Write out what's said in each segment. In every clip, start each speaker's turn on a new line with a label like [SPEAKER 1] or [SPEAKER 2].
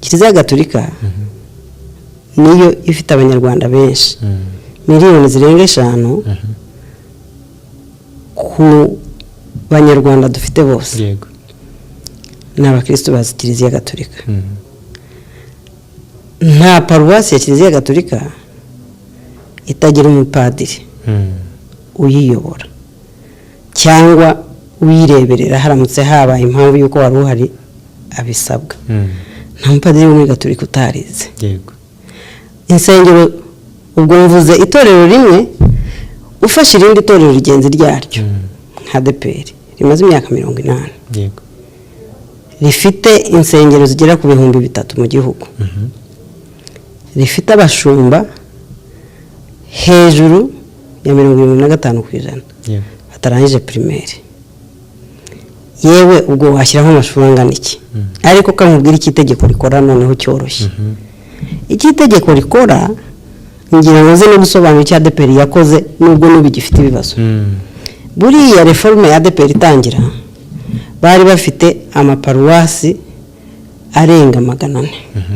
[SPEAKER 1] Kiliziya Gatolika niyo ifite abanyarwanda benshi miliyoni zirenga 5 ku banyarwanda dufite bose.
[SPEAKER 2] Yego.
[SPEAKER 1] N'abakristo bazi Kiliziya Gatolika. Nta paruwasi ya Kiliziya Gatolika itagira umupadiri uyiyobora cyangwa uyireberera haramutse habaye impamvu yuko wari uhari abisabwa. Nta mupadiri muri Gatolika utarize.
[SPEAKER 2] Yego.
[SPEAKER 1] Insengero ubwo mvuze itorero rimwe ufashe irindi torero rigenzi ryaryo nka DPR rimaze imyaka 80.
[SPEAKER 2] Yego.
[SPEAKER 1] Rifite insengero zigera ku 3,000 mu gihugu. Rifite abashumba hejuru ya 75%.
[SPEAKER 2] Yego.
[SPEAKER 1] Batarangije primaire. Yewe ubwo washyiraho amashuri angana iki. Ariko kamubwira iki itegeko rikora noneho cyoroshye. Iki itegeko rikora ngira ngo ze no gusobanura icya DPR yakoze nubwo n'ubigifite ibibazo. Buriya reforme ya DPR itangira bari bafite amaparuwasi arenga 400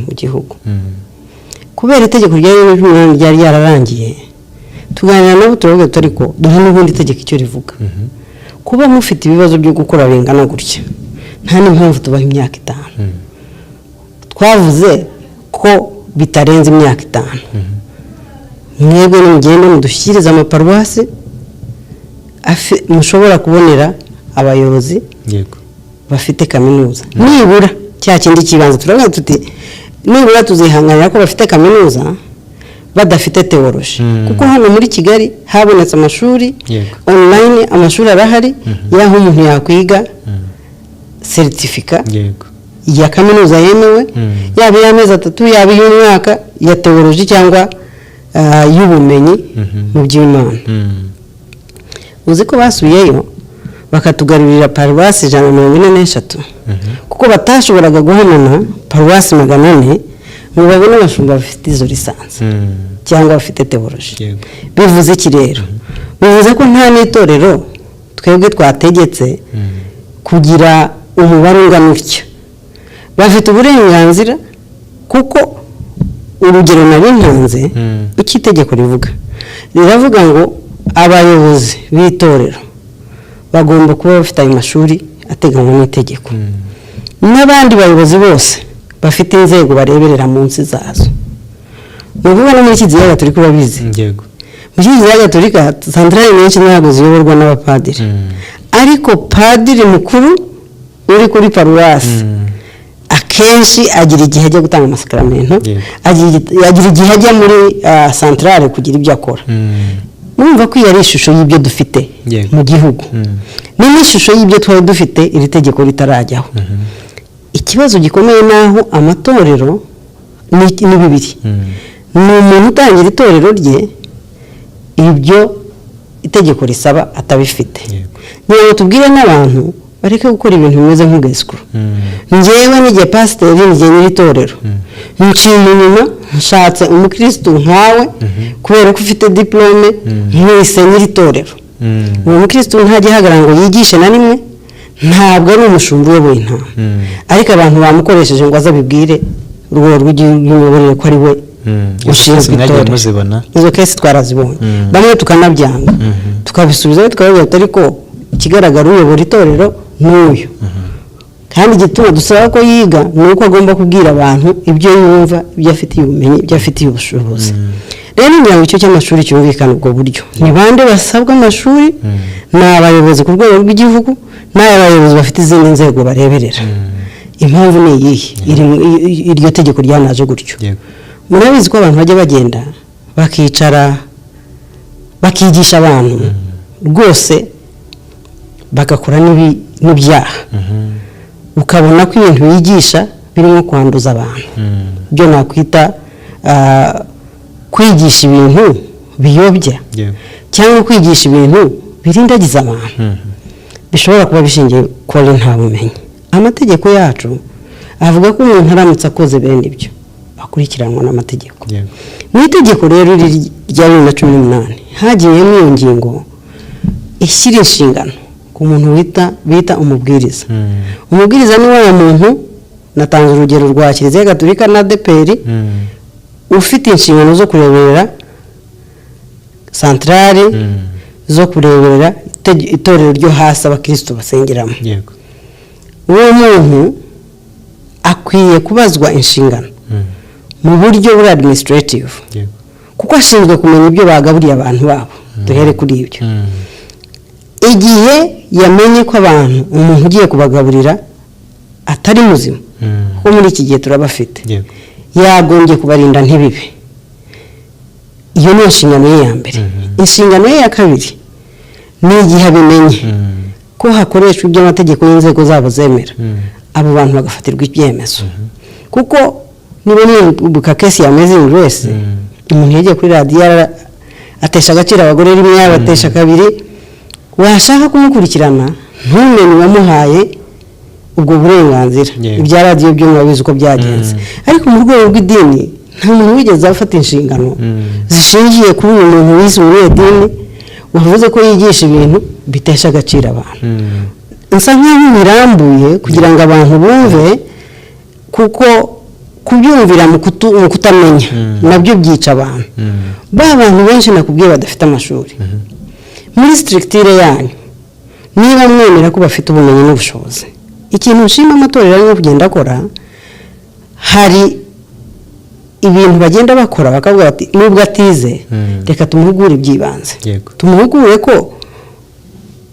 [SPEAKER 1] mu gihugu. Kubera itegeko ryari yararangiye tuganira nabo turavuga ariko duhe n'ubundi itegeko icyo rivuga. Kuba mufite ibibazo byo gukora bingana gutya nta n'impamvu tubaha imyaka 5. Twavuze ko bitarenze imyaka 5. Mwebwe n'umugende mudushyikiriza amaparuwasi mushobora kubonera abayobozi.
[SPEAKER 2] Yego.
[SPEAKER 1] Bafite kaminuza. Nibura cya kindi kibanza turavuga tuti nibura tuzihanganira ko bafite kaminuza badafite theology. Kuko hano muri Kigali habonetse amashuri online, amashuri arahari yaho umuntu yakwiga certificate ya kaminuza yemewe yaba y'amezi 3 yaba y'umwaka ya theology cyangwa y'ubumenyi mu by'Imana. Uzi ko basubiyeyo bakatugarurira paruwasi 143 kuko batashoboraga guhanana paruwasi 400 ngo babone abashumba bafite izo lisansi cyangwa bafite theology. Bivuze iki rero? Bivuze ko nta n'itorero twebwe twategetse kugira umubare ungana utyo. Bafite uburenganzira kuko urugero nabintanze ikitegeko rivuga. Riravuga ngo abayobozi b'itorero bagomba kuba bafite ayo mashuri ateganywa n'itegeko. N'abandi bayobozi bose bafite inzego bareberera munsi zazo. Muvuga no muri Kiliziya Gatolika babizi.
[SPEAKER 2] Yego.
[SPEAKER 1] Mu Kiliziya Gatolika santrale nyinshi ntabwo ziyoborwa n'abapadiri. Ariko padiri mukuru uri kuri paruwasi akenshi agira igihe ajya gutanga amasakramentu, agira igihe ajya muri santrale kugira ibyo akora. Numva ko yari ishusho y'ibyo dufite mu gihugu. N'ishusho y'ibyo twari dufite iri tegeko ritarajyaho. Ikibazo gikomeye naho amatorero ni bibiri. Ni umuntu utangira itorero rye ibyo itegeko risaba atabifite. Niyo tubwire n'abantu bareke gukora ibintu bimeze nk'ubwesikuru. Njyewe n'igihe pasiteri n'igihe nyiritorero ncinye nyuma nshatse umukristo nkawe kubera ko ufite diplome nk'ise nyiritorero. Uwo mukristo ntagihagarara ngo yigishe na rimwe, ntabwo ari umushumba uyoboye intama. Ariko abantu bamukoresheje ngo azabibwire urwego rw'igihugu ko ari we ushinzwe itorero. Izo kesi twarazibonye. Bamwe tukanabyanga tukabisubiza tukavuga ariko ikigaragara uyobora itorero n'uyu. Kandi igituma dusaba ko yiga nuko agomba kubwira abantu ibyo yumva, ibyo afitiye ubumenyi, ibyo afitiye ubushobozi. Rero ngira icyo cy'amashuri cyumvikana ubwo buryo. Ni bande basabwa amashuri? N'abayobozi ku rwego rw'igihugu, n'abayobozi bafite izindi nzego bareberera. Impamvu ni iyihe? Iryo tegeko ryanaje gutyo. Murabizi ko abantu bajya bagenda bakicara bakigisha abantu rwose bagakora n'ibyaha. Ukabona ko ibintu yigisha birimo kwanduza abantu. Byo nakwita kwigisha ibintu biyobya cyangwa kwigisha ibintu birindagiza abantu. Bishobora kuba bishingiye kuri nta bumenyi. Amategeko yacu avuga ko umuntu aramutse akoze bene ibyo akurikiranwa n'amategeko. Mu itegeko rero rya 2018 hagiyemo iyo ngingo ishyira inshingano ku muntu bita umubwiriza. Umubwiriza ni wa muntu natanze urugero rwa Kiliziya Gatolika na ADEPR ufite inshingano zo kureberera centrale zo kureberera itorero ryo hasi abakristo basengeramo.
[SPEAKER 2] Yego.
[SPEAKER 1] Uwo muntu akwiye kubazwa inshingano mu buryo bwa administrative.
[SPEAKER 2] Yego.
[SPEAKER 1] Kuko ashinzwe kumenya ibyo bagaburiye abantu babo. Duhere kuri ibyo. Igihe yamenye ko abantu umuntu ugiye kubagaburira atari muzima ko muri iki gihe turabafite.
[SPEAKER 2] Yego.
[SPEAKER 1] Yagombye kubarinda ntibibe. Iyo ni inshingano ye ya mbere. Inshingano ye ya kabiri ni igihe abimenye ko hakoreshwa iby'amategeko y'inzego zabo zemera, abo bantu bagafatirwa ibyemezo. Kuko niba nibuka kesi ya Amazing Grace, umuntu yagiye kuri radiyo atesha agaciro abagore rimwe, abatesha kabiri, washaka kumukurikirana ntumenye wamuhaye ubwo burenganzira. Ibya radiyo byo mwabizi uko byagenze. Ariko mu rwego rw'idini nta muntu wigeze afata inshingano zishingiye kuri uyu muntu wise muri idini wavuze ko yigisha ibintu bitesha agaciro abantu. Nsa nk'aho birambuye kugira ngo abantu bumve, kuko kubyumvira mu kutamenya nabyo byica abantu. Ba bantu benshi nakubwiye badafite amashuri. Muri structure yanyu niba mwemera ko bafite ubumenyi n'ubushobozi, ikintu nshima amatorero arimo kugenda akora, hari ibintu bagenda bakora bakavuga bati nubwo atize reka tumuhugure ibyibanze. Tumuhugure ko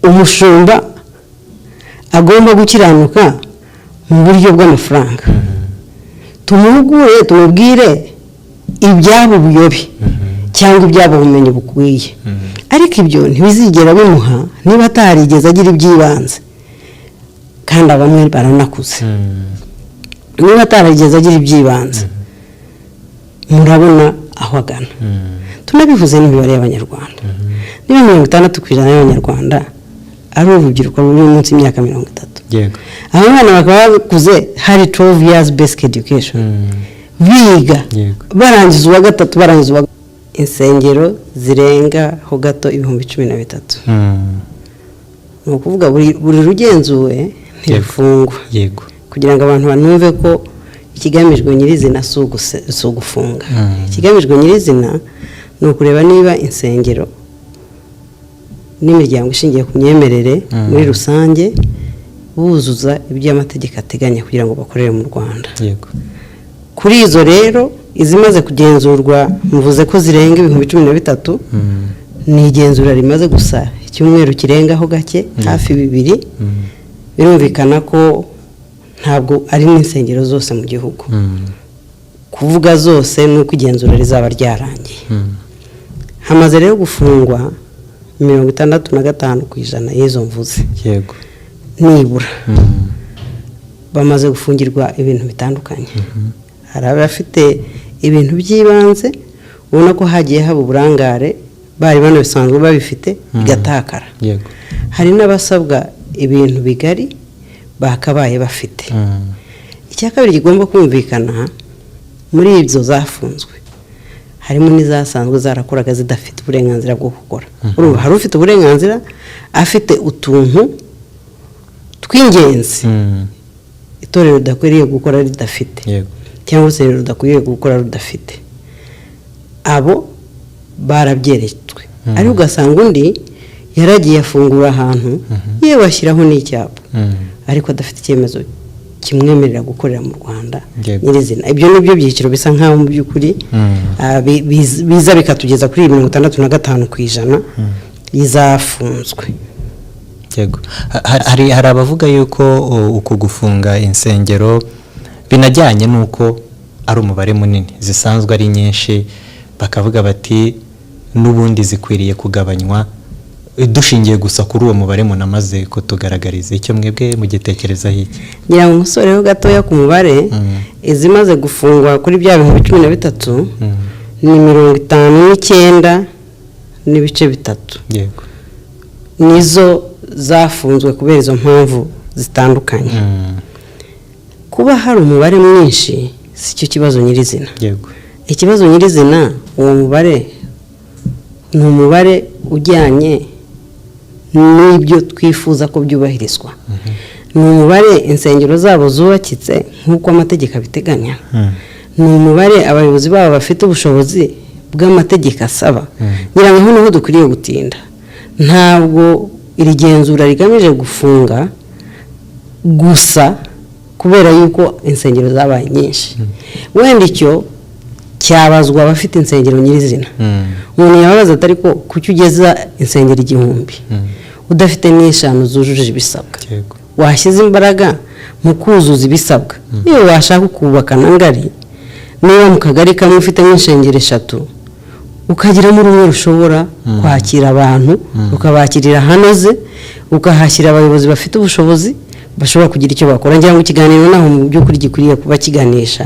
[SPEAKER 1] umushumba agomba gukiranuka mu buryo bw'amafaranga. Tumuhugure, tumubwire ibyabo buyobe cyangwa ibyabo bumenyi bukwiye. Ariko ibyo ntibizigera bimuha niba atarigeze agira ibyibanze, kandi abamwe baranakuze. Niba atarigeze agira ibyibanze, murabona aho agana. Tunabivuze n'imibare y'Abanyarwanda. Niba 60% y'Abanyarwanda ari urubyiruko ruri munsi y'imyaka 30.
[SPEAKER 2] Yego.
[SPEAKER 1] Abana bakaba bakuze hari 12 years basic education. Biga barangiza uwa gatatu, barangiza insengero zirenga ho gato 13,000. Nukuvuga buri rugenzuwe ntirufungwa.
[SPEAKER 2] Yego.
[SPEAKER 1] Kugira ngo abantu banumve ko ikigamijwe nyirizina sugufunga. Ikigamijwe nyirizina no kureba niba insengero n'imiryango ishingiye ku myemerere muri rusange buzuza ibyo amategeko ateganya kugira ngo bakorere mu Rwanda.
[SPEAKER 2] Yego.
[SPEAKER 1] Kuri izo rero izimaze kugenzurwa mvuze ko zirenga 13,000. Ni igenzura rimaze gusa icyumweru kirengaho gake hafi 2. Birumvikana ko ntabwo ari n'insengero zose mu gihugu. Kuvuga zose nuko igenzura rizaba ryarangiye. Hamaze rero gufungwa 65% y'izo mvuze.
[SPEAKER 2] Yego.
[SPEAKER 1] Nibura bamaze gufungirwa ibintu bitandukanye. Hari abafite ibintu by'ibanze ubona ko hagiye haba uburangare, bari bano bisanzwe babifite bigatakara.
[SPEAKER 2] Yego.
[SPEAKER 1] Hari n'abasabwa ibintu bigari bakabaye bafite. Icya kabiri kigomba kumvikana muri ibyo zafunzwe, harimo n'izasanzwe zarakoraga zidafite uburenganzira bwo gukora. Urumva hari ufite uburenganzira afite utuntu tw'ingenzi itorero ridakwiriye gukora ridafite.
[SPEAKER 2] Yego.
[SPEAKER 1] Cyangwa se rudakwiriye gukora rudafite. Abo barabyeretswe. Ari ugasanga undi yaragiye afungura ahantu yewe bashyiraho n'icyapa, ariko adafite icyemezo kimwemerera gukorera mu Rwanda nyirizina. Ibyo nibyo byiciro bisa nkaho mu by'ukuri biza bikatugeza kuri 65% izafunzwe.
[SPEAKER 2] Yego. Hari abavuga yuko uko gufunga insengero binajyanye nuko ari umubare munini, zisanzwe ari nyinshi, bakavuga bati n'ubundi zikwiriye kugabanywa dushingiye gusa kuri uwo mubare munamaze kutugaragariza. Icyo mwebwe mugitekereza hiki?
[SPEAKER 1] Ngira umusore ho gatoya ku mubare izimaze gufungwa kuri bya 13 ni 59 n'ibice 3.
[SPEAKER 2] Yego.
[SPEAKER 1] Nizo zafunzwe kubera izo mpamvu zitandukanye. Kuba hari umubare mwinshi si cyo kibazo nyirizina.
[SPEAKER 2] Yego.
[SPEAKER 1] Ikibazo nyirizina uwo mubare ni umubare ujyanye n'ibyo twifuza ko byubahirizwa. ni umubare insengero zabo zubakitse nk'uko amategeko abiteganya, ni umubare abayobozi babo bafite ubushobozi bw'amategeko asaba. ngira ngo niho dukwiriye gutinda. Ntabwo iri genzura rigamije gufunga gusa kubera yuko insengero zabaye nyinshi. Wenda icyo cyabazwa abafite insengero nyirizina. Umuntu yababaza atari ko kuki ugeza insengero 1000 udafite n'eshanu zujuje ibisabwa, washyize imbaraga mu kuzuza ibisabwa. Niyo washaka kubaka nangari, niba mu kagari kamwe ufite nk'insengero 3 ukagira mu rumwe rushobora kwakira abantu, ukabakirira hanoze, ukahashyira abayobozi bafite ubushobozi bashobora kugira icyo bakora. Ngira ngo ikiganiro naho mu by'ukuri gikwiriye kuba kiganisha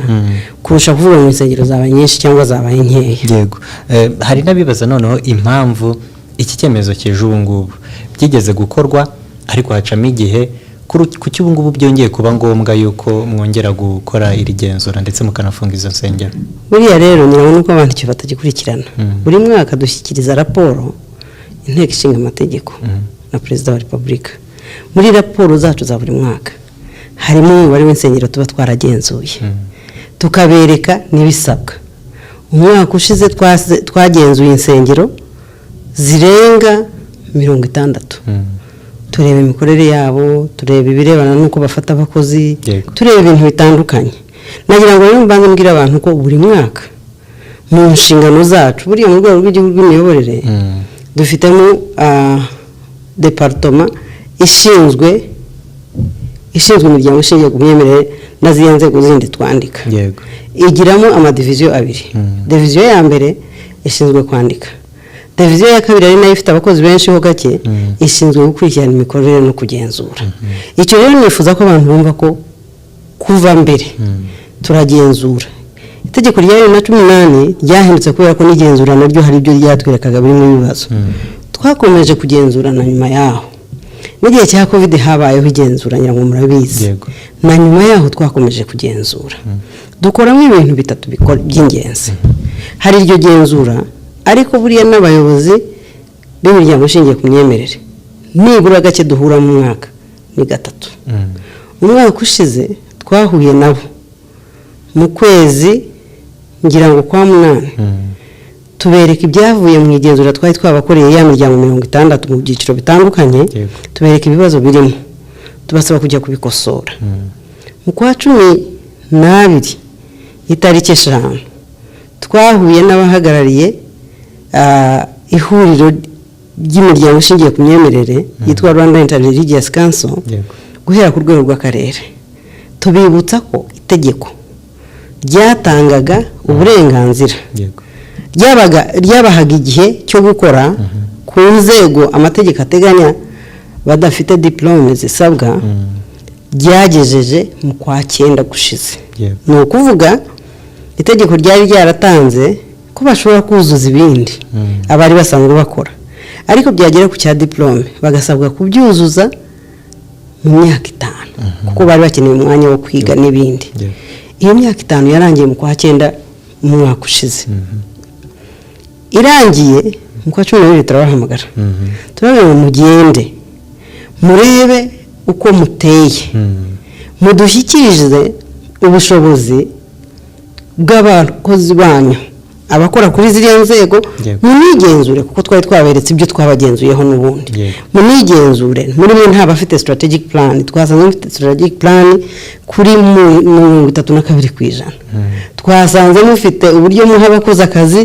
[SPEAKER 1] kurusha kuvuga mu insengero zabaye nyinshi cyangwa zabaye nkeya.
[SPEAKER 2] Yego, hari n'abibaza noneho impamvu iki cyemezo kije ubu ngubu byigeze gukorwa ariko hacamo igihe kuki ubu ngubu byongeye kuba ngombwa yuko mwongera gukora iri genzura ndetse mukanafunga izo nsengero.
[SPEAKER 1] Buriya rero nirabona uko abantu cyo batagikurikirana. Buri mwaka dushyikiriza raporo inteko ishinga amategeko na perezida wa repubulika. Muri raporo zacu za buri mwaka harimo umubare w'insengero tuba twaragenzuye, tukabereka n'ibisabwa. Umwaka ushize twagenzuye insengero zirenga 60. Tureba imikorere yabo, tureba ibirebana n'uko bafata abakozi, tureba ibintu bitandukanye. Nagira ngo rero mbanze mbwira abantu ko buri mwaka mu nshingano zacu buriya mu rwego rw'igihugu rw'imiyoborere dufitemo departement ishinzwe imiryango ishingiye ku myemerere na ziriya nzego zindi twandika. Igiramo amadiviziyo 2. Diviziyo ya mbere ishinzwe kwandika, diviziyo ya kabiri ari nayo ifite abakozi benshi ho gake ishinzwe gukurikirana imikorere no kugenzura. Icyo rero nifuza ko abantu bumva ko kuva mbere turagenzura. Itegeko rya 2018 ryahindutse kubera ko n'igenzura naryo hari ibyo ryatwerekaga birimo ibibazo. Twakomeje kugenzura na nyuma yaho. N'igihe cya Covid habayeho igenzura ngira ngo murabizi. Na nyuma yaho twakomeje kugenzura. Dukoramo ibintu bitatu by'ingenzi. Hari iryo genzura ariko buriya n'abayobozi b'imiryango ishingiye ku myemerere nibura gake duhura mu mwaka ni 3. Umwaka ushize twahuye nabo mu kwezi ngira ngo kwa 8. Tubereka ibyavuye mu igenzura twari twabakoreye ya miryango 60 mu byiciro bitandukanye. Tubereka ibibazo birimo, tubasaba kujya kubikosora. Mu kwa 12 itariki 5 twahuye n'abahagarariye ihuriro ry'imiryango ishingiye ku myemerere yitwa Rwanda Interreligious Council guhera ku rwego rw'akarere. Tubibutsa ko itegeko ryatangaga uburenganzira ryabahaga igihe cyo gukora ku nzego amategeko ateganya badafite diplome zisabwa ryagejeje mu kwa 9 gushize. Ni ukuvuga itegeko ryari ryaratanze ko bashobora kuzuza ibindi abari basanzwe bakora, ariko byagera ku cya diplome bagasabwa kubyuzuza mu myaka 5 kuko bari bakeneye umwanya wo kwiga n'ibindi. Iyo myaka 5 yarangiye mu kwa 9 mu mwaka ushize. Irangiye mu kwa 12 turabahamagara, turabona ngo mugende murebe uko muteye, mudushyikirize ubushobozi bw'abakozi banyu abakora kuri ziriya nzego, munigenzure kuko twari twaberetse ibyo twabagenzuyeho n'ubundi. Munigenzure muri mwe nta bafite strategic plan, twasanze mufite strategic plan kuri 32%. Twasanze mufite uburyo muha abakozi akazi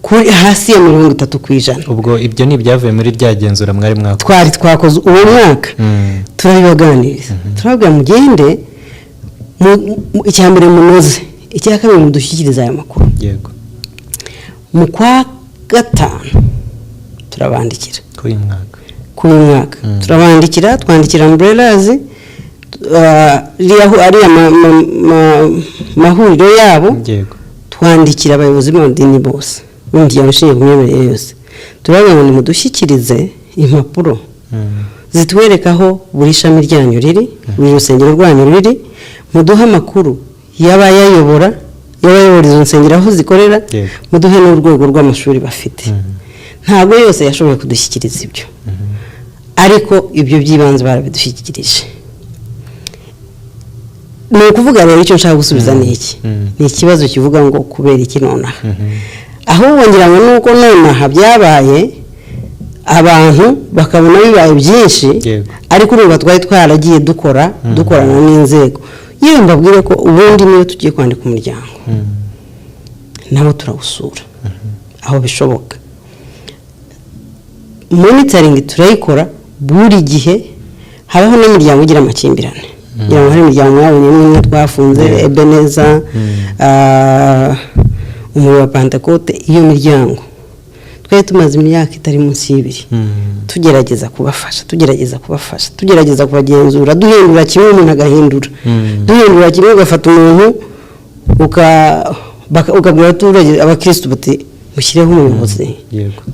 [SPEAKER 1] kuri hasi ya 30%.
[SPEAKER 2] Ubwo ibyo ni ibyavuye muri ryagenzura mwari mwako
[SPEAKER 1] twari twakoze uwo mwaka. Turabibaganiriza, turabwira mugende icyambere munoze, icya kabiri mudushyikiriza aya makuru.
[SPEAKER 2] Yego.
[SPEAKER 1] Mu kwa 5 turabandikira kuri mwaka turabandikira, twandikira umbrellas ari mahuriro yabo. Twandikira abayobozi b'amadini bose n'umuryango ushingiye ku myemerere yose, turabona ngo mudushyikirize impapuro zitwerekaho buri shami ryanyu riri, buri rusengero rwanyu riri, muduha amakuru y'abayayobora izo nsengero aho zikorera, muduhe n'urwego rw'amashuri bafite. Ntabwo yose yashoboye kudushyikiriza ibyo, ariko ibyo by'ibanze barabidushyikirije. ni ukuvuga rero icyo nshaka gusubiza ni iki ni ikibazo kivuga ngo kubera iki nonaha ahubwo ngira ngo nuko nonaha byabaye abantu bakabona bibaye byinshi ariko urumva twari twaragiye dukorana n'inzego yewe mbabwire ko ubundi niyo tugiye kwandika umuryango nabo turawusura aho bishoboka monitoring turayikora buri gihe habaho n'imiryango igira amakimbirane ngira ngo hari imiryango yabonye n'imwe twafunze Ebeneza umuriro wa Pentecote iyo miryango twari tumaze imyaka itari munsi y'ibiri tugerageza kubafasha tugerageza kubagenzura duhindura kimwe umuntu agahindura duhindura kimwe ugafata umuntu ukabwira abaturage abakristo bati mushyireho umuyobozi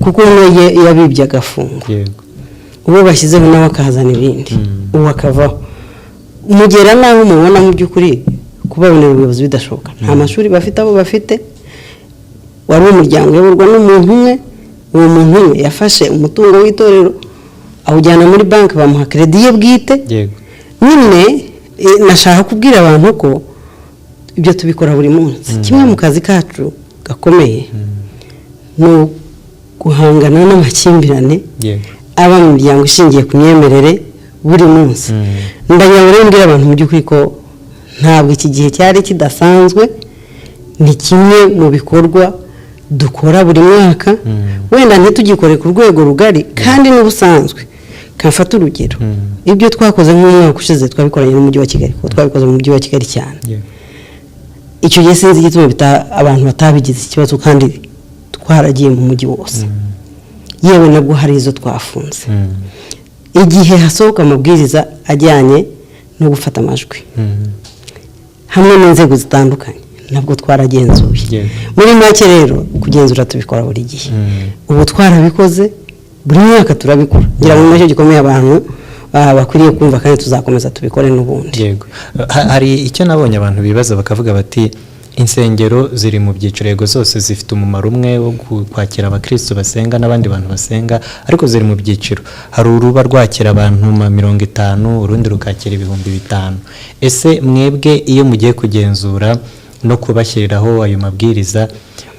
[SPEAKER 1] kuko umwe yabibye agafungo ubu bashyizeho nawe akazana ibindi ubu akavaho umugera naho mubona mu by'ukuri kubabonera ubuyobozi bidashoboka nta mashuri bafite abo bafite wari umuryango uyoborwa n'umuntu umwe uwo muntu umwe yafashe umutungo w'itorero awujyana muri banki bamuha kredi ye bwite nyine nashaka kubwira abantu ko ibyo tubikora buri munsi kimwe mu kazi kacu gakomeye no guhangana n'amakimbirane aba mu miryango ishingiye ku myemerere buri munsi ndagira ngo mbwira abantu mu by'ukuri ko ntabwo iki gihe cyari kidasanzwe ni kimwe mu bikorwa dukora buri mwaka wenda ntitugikore ku rwego rugari kandi n'ubusanzwe kamfata urugero ibyo twakoze nk'umwaka ushize twabikoranye n'umujyi wa Kigali kuko twabikoze mu mujyi wa Kigali cyane icyo gihe sinzi igituma abantu batabigize ikibazo kandi twaragiye mu mujyi wose yewe nabwo hari izo twafunze igihe hasohoka amabwiriza ajyanye no gufata amajwi hamwe n'inzego zitandukanye nabwo twaragenzuye muri make rero kugenzura tubikora buri gihe ubu twarabikoze buri mwaka turabikora ngira ngo nacyo gikomeye abantu bakwiriye kumva kandi tuzakomeza tubikore n'ubundi
[SPEAKER 2] yego hari icyo nabonye abantu bibaza bakavuga bati insengero ziri mu byiciro yego zose zifite umumaro umwe wo kwakira abakristo basenga n'abandi bantu basenga ariko ziri mu byiciro hari uruba rwakira abantu 50 urundi rukakira 5,000 ese mwebwe iyo mugiye kugenzura no kubashyiriraho ayo mabwiriza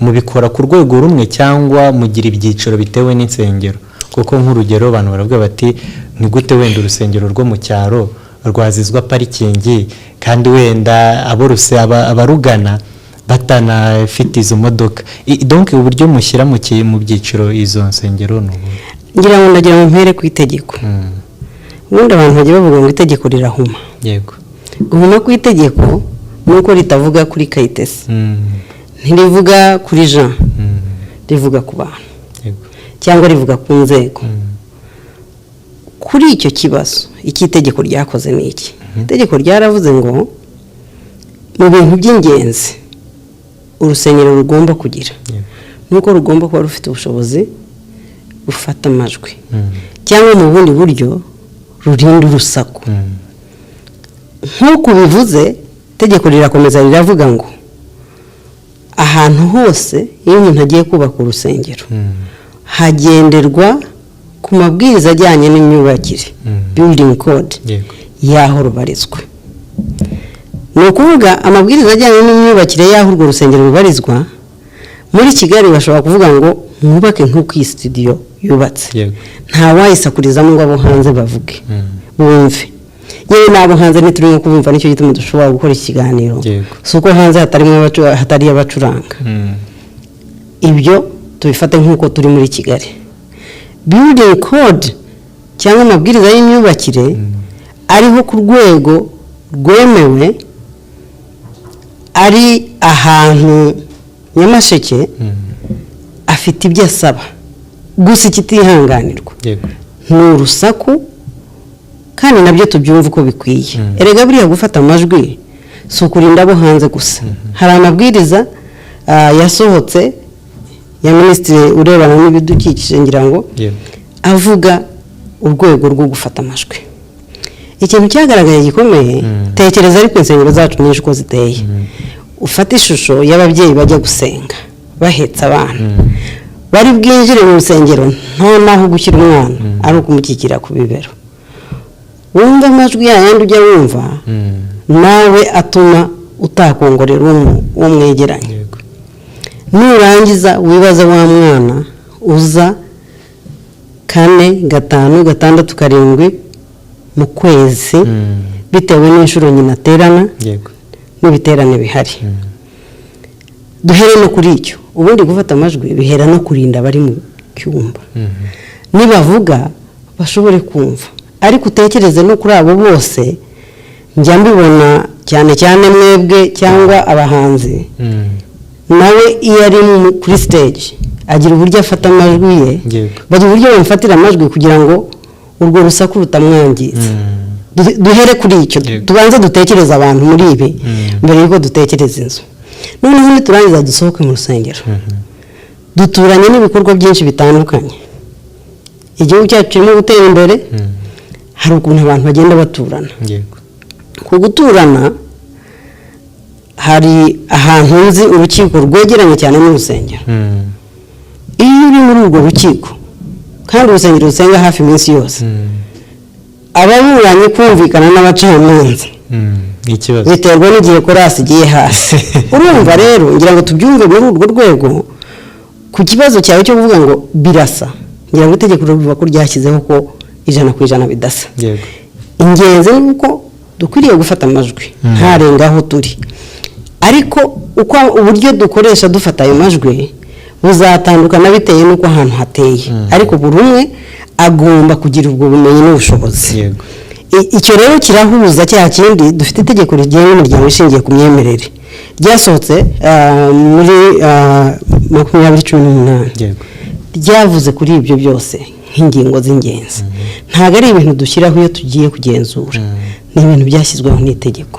[SPEAKER 2] mubikora ku rwego rumwe cyangwa mugira ibyiciro bitewe n'insengero kuko nk'urugero abantu baravuga bati ni gute wenda urusengero rwo mu cyaro rwazizwa parikingi kandi wenda abarugana batanafite izo modoka donc uburyo mushyira mu byiciro izo nsengero
[SPEAKER 1] ngira ngo ndagira ngo mpere ku itegeko ubundi abantu bagiye bavuga ngo itegeko rirahuma
[SPEAKER 2] yego
[SPEAKER 1] guhuma ku itegeko nuko ritavuga kuri Kayitesi ntirivuga kuri Jean rivuga ku bantu cyangwa rivuga ku nzego kuri icyo kibazo itegeko ryakoze ni iki itegeko ryaravuze ngo mu bintu by'ingenzi urusengero rugomba kugira nuko rugomba kuba rufite ubushobozi bufata amajwi cyangwa mu bundi buryo rurinda urusaku nk'uko bivuze itegeko rirakomeza riravuga ngo ahantu hose iyo umuntu agiye kubaka urusengero hagenderwa ku mabwiriza ajyanye n'imyubakire building code y'aho rubarizwa ni ukuvuga amabwiriza ajyanye n'imyubakire y'aho urwo rusengero rubarizwa muri Kigali bashobora kuvuga ngo mwubake nk'uko iyi studio yubatse nta wayisakurizamo ngo abo hanze bavuge bumve yewe nabo hanze ntiturimo kubumva nicyo gituma dushobora gukora ikiganiro suko hanze hatari abacuranga ibyo tubifate nk'uko turi muri Kigali building code cyangwa amabwiriza y'imyubakire ariho ku rwego rwemewe ari ahantu Nyamasheke afite ibyo asaba gusa ikitihanganirwa ni urusaku kandi nabyo tubyumva uko bikwiye erega buriya gufata amajwi si ukurinda abo hanze gusa hari amabwiriza yasohotse ya minisitiri urebana n'ibidukikije ngira ngo avuga urwego rwo gufata amajwi ikintu cyagaragaye gikomeye tekereza ariko insengero zacu nyinshi uko ziteye ufata ishusho y'ababyeyi bajya gusenga bahetse abana bari bwinjire mu rusengero nta naho gushyira umwana ari ukumukikira ku bibero wumva amajwi yayandi ujya wumva nawe atuma utakongorera uwo mwegeranye.
[SPEAKER 2] yego
[SPEAKER 1] nurangiza wibaza wa mwana uza 4, 5, 6, 7 mu kwezi bitewe n'inshuro nyina aterana
[SPEAKER 2] yego
[SPEAKER 1] n'ibiterane bihari. Duhere no kuri icyo, ubundi gufata amajwi bihera no kurinda abari mu cyumba, nibavuga bashobore kumva, ariko utekereze no kuri abo bose. Njya mbibona cyane cyane mwebwe cyangwa abahanzi, nawe iyo ari kuri stage agira uburyo afata amajwi ye, bagira uburyo bamfatira amajwi kugira ngo urwo rusaku rutamwangiza. Duhere kuri icyo, tubanze dutekereza abantu muri ibi mbere yuko dutekereza inzu. Noneho niturangiza dusohoke mu rusengero. Duturanye n'ibikorwa byinshi bitandukanye. Igihugu cyacu kirimo gutera imbere, hari ukuntu abantu bagenda baturana. Ku guturana hari ahantu nzi urukiko rwegeranye cyane n'urusengero. Iyo uri muri urwo rukiko kandi urusengero rusenga hafi iminsi yose, ababuranye kumvikana n'abacamanza biterwa n'igihe korasi igiye hasi. Urumva rero ngira ngo tubyumve muri urwo rwego. Ku kibazo cyawe cyo kuvuga ngo birasa, ngira ngo itegeko rivuga ko ryashyizeho ko 100% bidasa. Ingenzi ni uko dukwiriye gufata amajwi ntarengaho turi, ariko uko uburyo dukoresha dufata ayo majwi buzatandukana bitewe n'uko ahantu hateye, ariko buri umwe agomba kugira ubwo bumenyi n'ubushobozi. Icyo rero kirahuza cya kindi dufite itegeko rigenga imiryango ishingiye ku myemerere ryasohotse muri 2018, ryavuze kuri ibyo byose nk'ingingo z'ingenzi. Ntabwo ari ibintu dushyiraho iyo tugiye kugenzura, ni ibintu byashyizweho n'itegeko.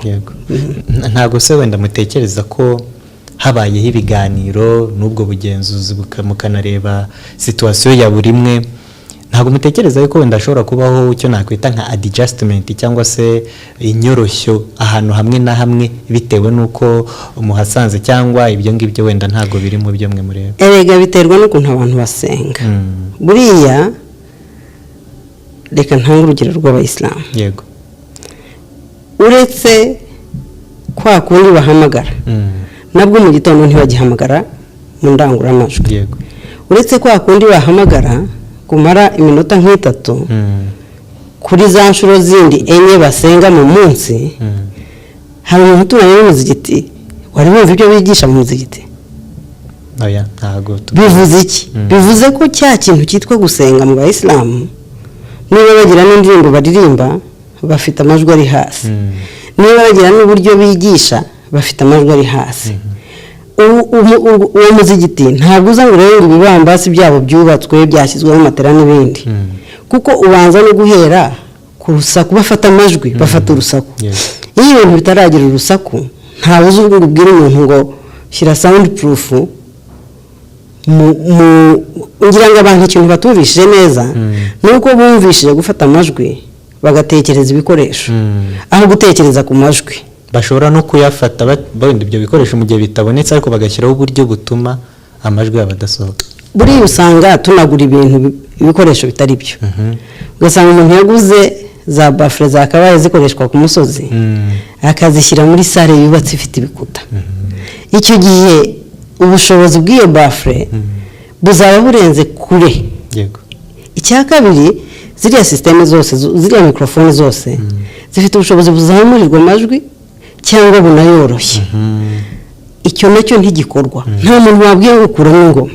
[SPEAKER 2] Ntabwo se wenda mutekereza ko habayeho ibiganiro n'ubwo bugenzuzi mukanareba situasiyo ya buri umwe, ntabwo mutekereza yuko wenda ashobora kubaho icyo nakwita nka adjustment cyangwa se inyoroshyo ahantu hamwe na hamwe bitewe n'uko umuhasanze, cyangwa ibyo ngibyo wenda ntabwo biri mu byo mwe mureba?
[SPEAKER 1] Erega biterwa n'ukuntu abantu basenga. Buriya reka ntange urugero rw'abayisilamu.
[SPEAKER 2] Yego.
[SPEAKER 1] Uretse kwa kundi bahamagara, nabwo mu gitondo ntibagihamagara mu ndangururamajwi.
[SPEAKER 2] Yego.
[SPEAKER 1] Uretse kwa kundi bahamagara kumara iminota nk'itatu kuri za nshuro zindi 4 basenga mu munsi. Hari umuntu uturanye n'umuzigiti, wari wumva ibyo bigisha mu muzigiti?
[SPEAKER 2] Oya, ntago.
[SPEAKER 1] Bivuze iki? Bivuze ko cya kintu cyitwa gusenga mu Bayisilamu, niba bagira n'indirimbo baririmba bafite amajwi ari hasi, niba bagira n'uburyo bigisha bafite amajwi ari hasi. Uwo muzigiti ntabwo uza ngo rero ibibambasi byabo byubatswe byashyizweho matera n'ibindi, kuko ubanza no guhera ku rusaku. Bafata amajwi, bafata urusaku. Iyo ibintu bitaragira urusaku, ntawe uzi ngo ubwire umuntu ngo shyira sound proof. Ngira ngo abantu ikintu batumvishije neza nuko bumvishije gufata amajwi bagatekereza ibikoresho aho gutekereza ku majwi.
[SPEAKER 2] Bashobora no kuyafata bawenda ibyo bikoresho mu gihe bitabonetse, ariko bagashyiraho uburyo butuma amajwi abadasohoka.
[SPEAKER 1] Buriya usanga tunagura ibikoresho bitari byo. Ugasanga umuntu yaguze za bafure zakabaye zikoreshwa ku musozi, akazishyira muri sale yubatse ifite ibikuta. Icyo gihe ubushobozi bw'iyo bafure buzaba burenze kure.
[SPEAKER 2] Yego.
[SPEAKER 1] Icya kabiri, ziriya systeme zose, ziriya mikrofone zose zifite ubushobozi buzamurirwa amajwi cyangwa bunayoroshye. Icyo nacyo ntigikorwa. Nta muntu wabwiye gukuramo ingoma.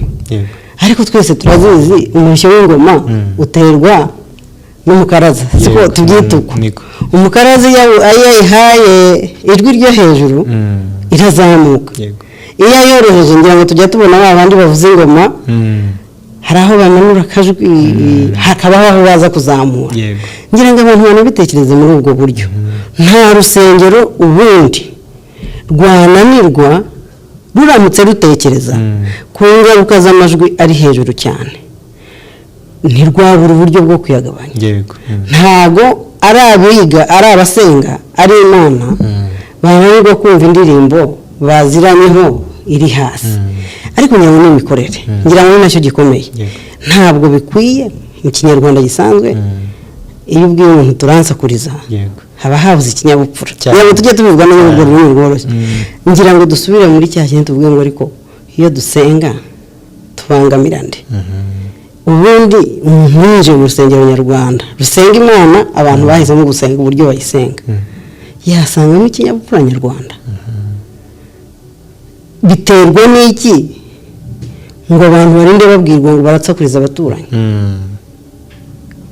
[SPEAKER 1] Ariko twese turazizi umushyo w'ingoma uterwa n'umukaraza. Siko tubyituko. Umukaraza yayihaye ijwi ryo hejuru irazamuka. Iyo yoroheje ngira ngo tujya tubona abandi bavuza ingoma, hari aho bamanura akajwi hakabaho aho baza kuzamura. Ngira ngo abantu banabitekereze muri ubwo buryo. Nta rusengero ubundi rwananirwa ruramutse rutekereza ku ngaruka z'amajwi ari hejuru cyane, ntirwabura uburyo bwo kuyagabanya. Ntago ari abiga, ari abasenga, ari Imana bananirwa kumva indirimbo baziranyeho iri hasi. Ariko ngira ngo n'imikorere, ngira ngo nacyo gikomeye. Ntabwo bikwiye mu kinyarwanda gisanzwe iyo ubwiye umuntu turansakuriza haba habuze ikinyabupfura
[SPEAKER 2] Cyane.
[SPEAKER 1] yabo tujye tubivuga n'ubwo rurimi rworoshye ngira ngo dusubire muri cya kintu tuvuge ngo ariko iyo dusenga tubangamirane ubundi umuntu winjiye mu rusengero nyarwanda rusenga Imana abantu bahisemo gusenga uburyo bayisenga yasangamo ikinyabupfura nyarwanda biterwa n'iki ngo abantu barinde babwirwa ngo baratsakuriza abaturanyi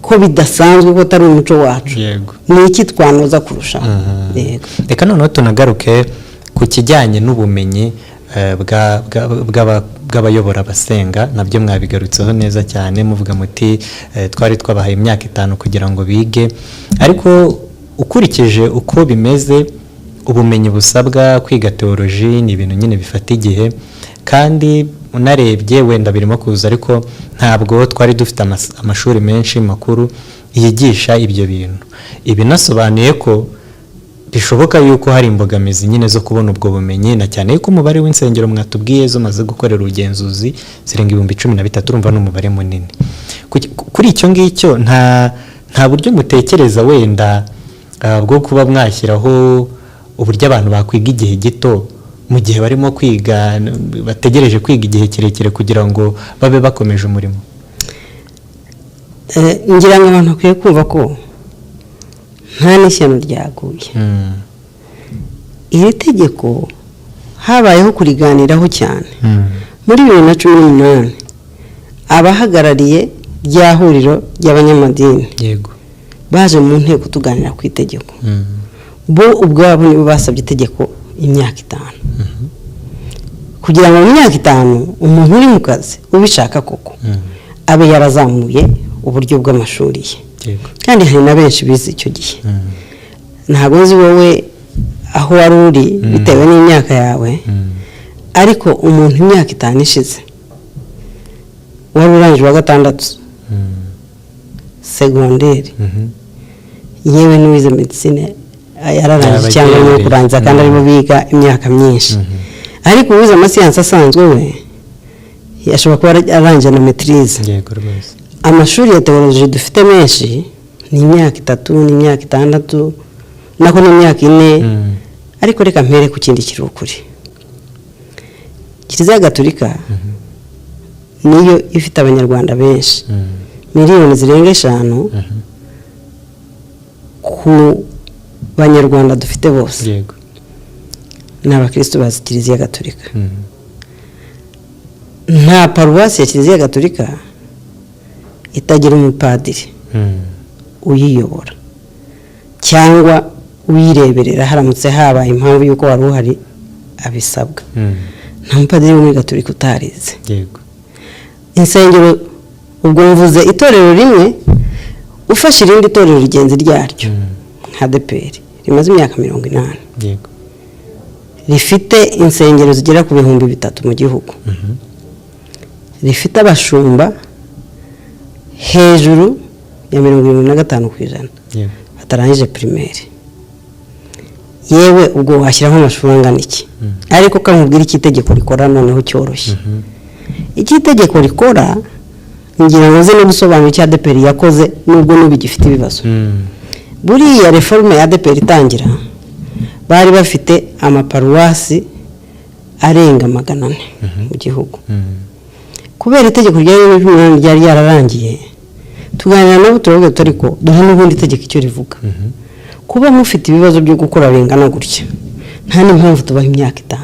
[SPEAKER 1] ko bidasanzwe ko atari umuco wacu
[SPEAKER 2] yego
[SPEAKER 1] ni iki twanoza kurushaho yego
[SPEAKER 2] reka noneho tunagaruke ku kijyanye n'ubumenyi bw'abayobora abasenga nabyo mwabigarutseho neza cyane muvuga muti twari twabahaye imyaka 5 kugira ngo bige ariko ukurikije uko bimeze ubumenyi busabwa kwiga teoloji ni ibintu nyine bifata igihe kandi unarebye wenda birimo kuza ariko ntabwo twari dufite amashuri menshi makuru yigisha ibyo bintu ibi nasobanuye ko bishoboka yuko hari imbogamizi nyine zo kubona ubwo bumenyi na cyane yuko umubare w'insengero mwatubwiye zo maze gukorera ubugenzuzi zirenga 13,000 urumva n'umubare munini kuri icyo ngicyo nta buryo mutekereza wenda bwo kuba mwashyiraho uburyo abantu bakwiga igihe gito mu gihe barimo kwiga bategereje kwiga igihe kirekire kugira ngo babe bakomeje umurimo
[SPEAKER 1] ngira ngo abantu bakwiye kumva ko nta n'ishyano ryaguye iri tegeko habayeho kuriganiraho cyane muri 2018 abahagarariye rya huriro ry'abanyamadini
[SPEAKER 2] yego
[SPEAKER 1] baje mu nteko tuganira ku itegeko bo ubwabo nibo basabye itegeko imyaka 5 kugira ngo mu myaka 5 umuntu uri mu kazi ubishaka koko abe yarazamuye uburyo bw'amashuri ye kandi hari na benshi bize icyo gihe ntabwo nzi wowe aho wari uri bitewe n'imyaka yawe ariko umuntu imyaka 5 ishize wari urangije wa 6 segonderi yewe n'uwize medicine yararangije cyangwa no kurangiza kandi arimo biga imyaka myinshi ariko uwize amasiyansi asanzwe we yashobora kuba arangije na maîtrise
[SPEAKER 2] yego rwose
[SPEAKER 1] amashuri ya teoloji dufite menshi ni imyaka 3 n'imyaka 6 nako n'imyaka 4 ariko reka mpere ku kindi kirukuri Kiliziya Gatolika niyo ifite abanyarwanda benshi miliyoni zirenga 5 ku banyarwanda dufite bose
[SPEAKER 2] yego
[SPEAKER 1] n'abakristo ba Kiliziya Gatolika nta paruwasi ya Kiliziya Gatolika itagira umupadiri uyiyobora cyangwa uyireberera haramutse habaye impamvu yuko wari uhari abisabwa nta mupadiri muri Gatolika utarize
[SPEAKER 2] yego
[SPEAKER 1] insengero ubwo mvuze itorero rimwe ufashe irindi torero rigenzi ryaryo nka DPR rimaze imyaka 80
[SPEAKER 2] yego
[SPEAKER 1] rifite insengero zigera ku 3,000 mu gihugu rifite abashumba hejuru ya 75% batarangije primaire yewe ubwo washyiraho amashuri angana iki ariko kamubwira iki itegeko rikora noneho cyoroshye iki itegeko rikora ngira ngo ze no gusobanura icya DPR yakoze nubwo n'ubigifite ibibazo buriya reforme ya DPR itangira bari bafite amaparuwasi arenga 400 mu gihugu kubera itegeko ryari yararangiye tuganira nabo turavuga ariko duhe n'ubundi itegeko icyo rivuga kuba mufite ibibazo byo gukora bingana gutya nta n'impamvu tubaha imyaka 5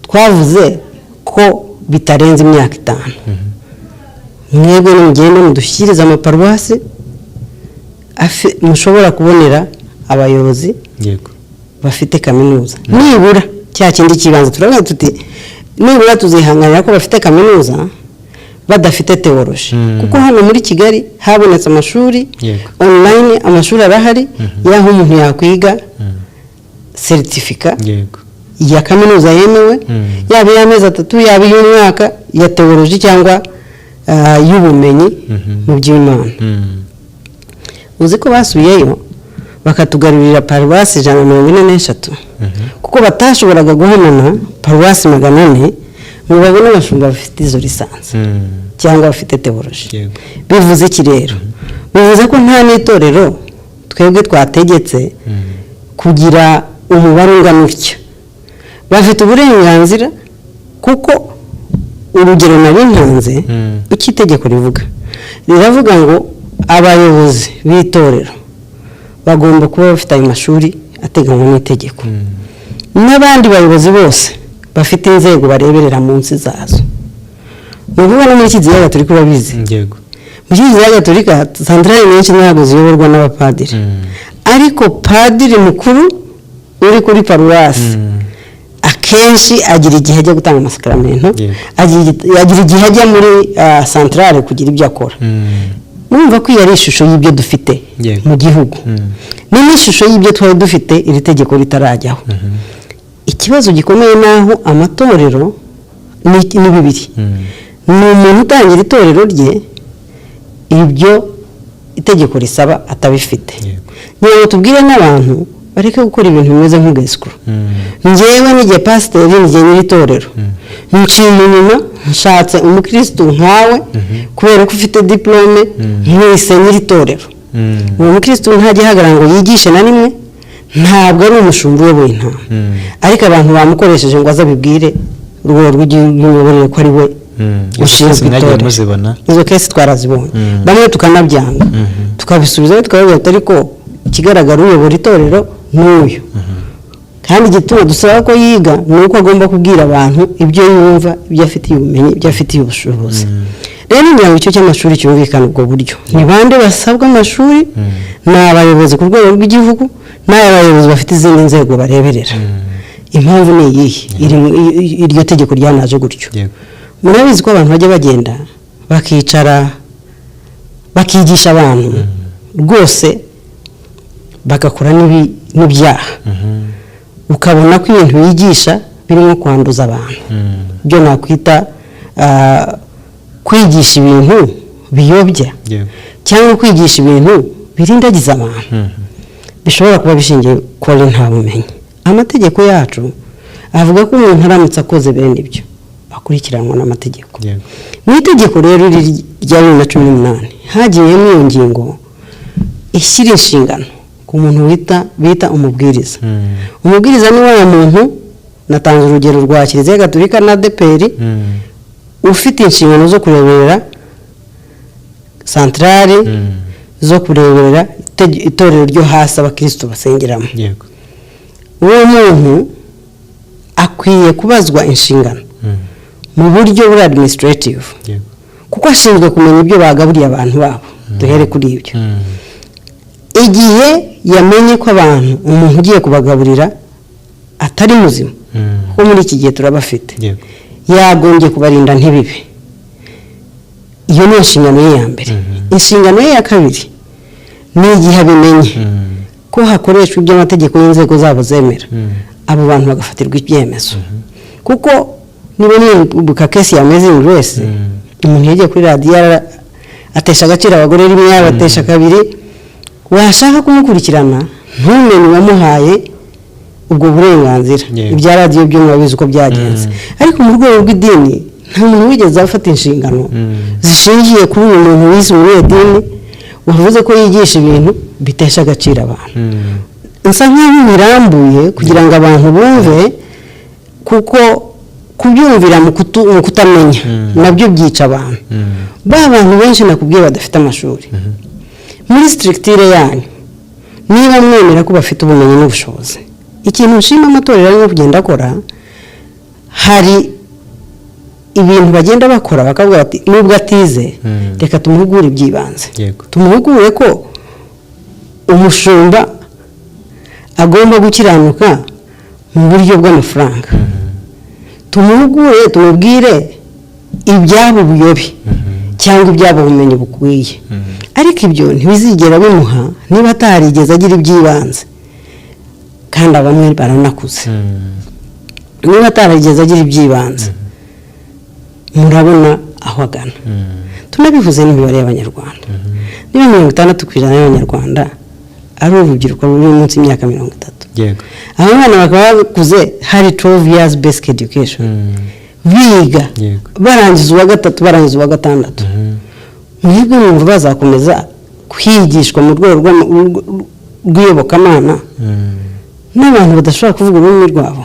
[SPEAKER 1] twavuze ko bitarenze imyaka 5 mwebwe n'umugende mudushyikiriza amaparuwasi mushobora kubonera abayobozi
[SPEAKER 2] yego
[SPEAKER 1] bafite kaminuza nibura cya kindi kibanza turavuga tuti nibura tuzihanganira ko bafite kaminuza badafite teoloji kuko hano muri Kigali habonetse amashuri online amashuri arahari yaho umuntu yakwiga certificate ya kaminuza yemewe yaba y'amezi 3 yaba y'umwaka ya teoloji cyangwa y'ubumenyi mu by'Imana uzi ko basubiyeyo bakatugarurira paruwasi 143 kuko batashoboraga guhanana paruwasi 400 ngo babone abashumba bafite izo lisansi cyangwa bafite teoloji bivuze iki rero bivuze ko nta n'itorero twebwe twategetse kugira umubare ungana utyo bafite uburenganzira kuko urugero nari ntanze icyo itegeko rivuga riravuga ngo abayobozi b'itorero bagomba kuba bafite ayo mashuri ateganywa n'itegeko n'abandi bayobozi bose bafite inzego bareberera munsi zazo uvuga no muri Kiliziya Gatolika babizi
[SPEAKER 2] yego
[SPEAKER 1] mu Kiliziya Gatolika santrale nyinshi ntabwo ziyoborwa n'abapadiri ariko padiri mukuru uri kuri paruwasi akenshi agira igihe ajya gutanga amasakaramentu agira igihe ajya muri santrale kugira ibyo akora numva ko iyo ari ishusho y'ibyo dufite mu gihugu n'ishusho y'ibyo twari dufite iri tegeko ritarajyaho ikibazo gikomeye naho amatorero ni bibiri ni umuntu utangira itorero rye ibyo itegeko risaba atabifite niyo tubwire n'abantu bareke gukora ibintu bimeze nk'ubwesikuru njyewe n'igihe pasiteri n'igihe nyir'itorero nciye inyuma nshatse umukristo nkawe kubera ko ufite diplome nk'ise nyir'itorero uwo mukristo ntajya ahagarara ngo yigishe na rimwe ntabwo ari umushumba uyoboye intama ariko abantu bamukoresheje ngo azabibwire urwego rw'imiyoborere ko ari we ushinzwe itorero izo kesi twarazibonye bamwe tukanabyanga tukabisubizaho tukababwira ati ariko ikigaragara uyobora itorero n'uyu kandi igituma dusaba ko yiga ni uko agomba kubwira abantu ibyo yumva ibyo afitiye ubumenyi ibyo afitiye ubushobozi rero ngira ngo icyo cy'amashuri cyumvikana ubwo buryo ni bande basabwa amashuri ni abayobozi ku rwego rw'igihugu n'abayobozi bafite izindi nzego bareberera impamvu ni iyihe iryo tegeko ryanaje gutyo murabizi ko abantu bajya bagenda bakicara bakigisha abantu rwose bagakora n'ibyaha ukabona ko ibintu bigisha birimo kwanduza abantu byo nakwita kwigisha ibintu biyobya cyangwa kwigisha ibintu birindagiza abantu bishobora kuba bishingiye kuri nta bumenyi amategeko yacu avuga ko umuntu aramutse akoze bene ibyo akurikiranwa n'amategeko mu itegeko rero rya 2018 hagiyemo iyo ngingo ishyira inshingano ku muntu bita umubwiriza umubwiriza ni wa muntu natanze urugero rwa Kiliziya Gatolika na ADEPR ufite inshingano zo kureberera santrale zo kureberera itorero ryo hasi abakristo basengeramo uwo muntu akwiye kubazwa inshingano mu buryo bwa administrative kuko ashinzwe kumenya ibyo bagaburiye abantu babo duhere kuri ibyo igihe yamenye ko abantu umuntu ugiye kubagaburira atari muzima ko muri iki gihe turabafite yagombye kubarinda ntibibe iyo ni inshingano ye ya mbere inshingano ye ya kabiri ni igihe abimenye ko hakoreshwa ibyo amategeko y'inzego zabo zemera abo bantu bagafatirwa ibyemezo kuko niba nibuka kesi ya Amazing Grace umuntu yagiye kuri radiyo atesha agaciro abagore rimwe abatesha kabiri washaka kumukurikirana ntumenye wamuhaye ubwo burenganzira ibya radiyo byo mwabizi uko byagenze ariko mu rwego rw'idini nta muntu wigeze afata inshingano zishingiye kuri uyu muntu wise umunyedini wavuze ko yigisha ibintu bitesha agaciro abantu nsa nk'aho birambuye kugira ngo abantu bumve kuko kubyumvira mu kutamenya nabyo byica abantu ba bantu benshi nakubwiye badafite amashuri muri structure yanyu niba mwemera ko bafite ubumenyi n'ubushobozi ikintu nshima amatorero arimo kugenda akora hari ibintu bagenda bakora bakavuga bati nubwo atize reka tumuhugure ibyibanze tumuhugure ko umushumba agomba gukiranuka mu buryo bw'amafaranga tumuhugure tumubwire ibyabo buyobe cyangwa ibyabo bumenyi bukwiye ariko ibyo ntibizigera bimuha niba atarigeze agira ibyibanze kandi abamwe baranakuze niba atarigeze agira ibyibanze murabona aho agana tunabivuze n'imibare y'abanyarwanda niba 60% y'abanyarwanda ari urubyiruko ruri munsi y'imyaka 30 abo bana bakaba bakuze hari 12 years basic education biga barangiza uwa gatatu barangiza uwa gatandatu mwebwe mwumva bazakomeza kwigishwa mu rwego rw'iyobokamana n'abantu badashobora kuvuga ururimi rwabo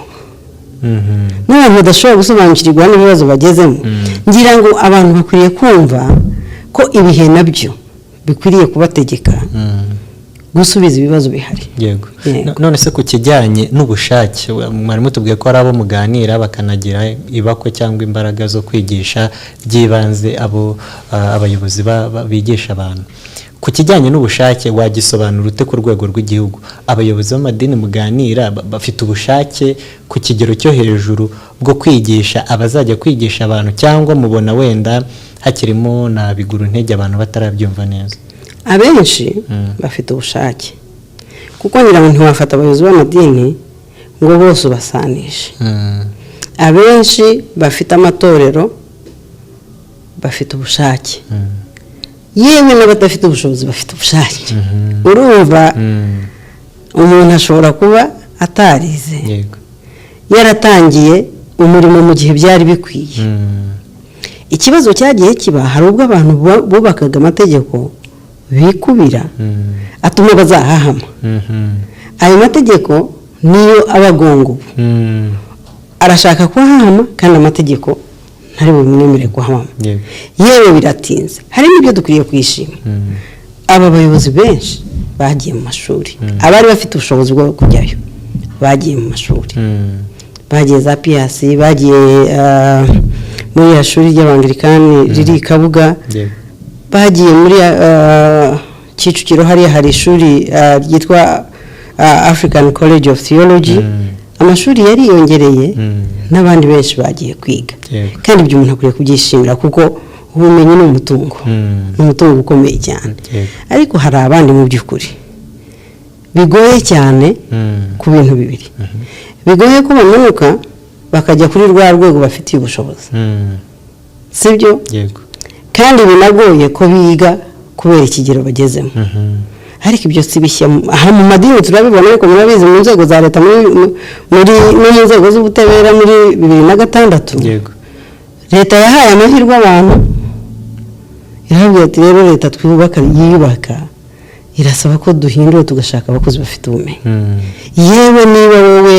[SPEAKER 1] n'abantu badashobora gusobanukirwa n'ibibazo bagezemo. ngira ngo abantu bakwiriye kumva ko ibihe nabyo bikwiriye kubategeka gusubiza ibibazo bihari.
[SPEAKER 2] Yego. None se ku kijyanye n'ubushake mwarimu tubwiye ko ari abo muganira bakanagira ibakwe cyangwa imbaraga zo kwigisha by'ibanze abo abayobozi bigisha abantu. Ku kijyanye n'ubushake wagisobanura ute ku rwego rw'igihugu? Abayobozi b'amadini muganira bafite ubushake ku kigero cyo hejuru bwo kwigisha abazajya kwigisha abantu, cyangwa mubona wenda hakirimo na biguru ntege abantu batarabyumva neza?
[SPEAKER 1] Abenshi bafite ubushake, kuko ngira ngo ntiwafata abayobozi b'amadini ngo bose ubasanishe. Abenshi bafite amatorero bafite ubushake, yewe n'abadafite ubushobozi bafite ubushake. Urumva umuntu ashobora kuba atarize yaratangiye umurimo mu gihe byari bikwiye. Ikibazo cyagiye kiba hari ubwo abantu bubakaga amategeko bikubira atuma bazahahama. Ayo mategeko niyo abagongo arashaka kuhahama kandi amategeko ntari bumwemerere kuhahama. Yewe biratinze. Hari n'ibyo dukwiriye kwishima. Aba bayobozi benshi bagiye mu mashuri, abari bafite ubushobozi bwo kujyayo bagiye mu mashuri, bagiye za PIAC, bagiye muri ya shuri ry'Abangilikani riri Kabuga, bagiye muri Kicukiro hariya hari ishuri ryitwa African College of Theology. Amashuri yariyongereye n'abandi benshi bagiye kwiga, kandi ibyo umuntu akwiriye kubyishimira kuko ubumenyi ni umutungo, umutungo ukomeye cyane. Ariko hari abandi mu by'ukuri bigoye cyane ku bintu bibiri. Bigoye ko bamanuka bakajya kuri rwa rwego bafitiye ubushobozi, sibyo? Kandi binagoye ko biga kubera ikigero bagezemo. Ariko ibyo si bishya aha mu madini turabibona, ariko murabizi mu nzego za leta muri nzego z'ubutabera muri 2006 leta yahaye amahirwe abantu, irabwira ati rero leta twubaka yiyubaka irasaba ko duhindura tugashaka abakozi bafite ubumenyi. Yewe niba wowe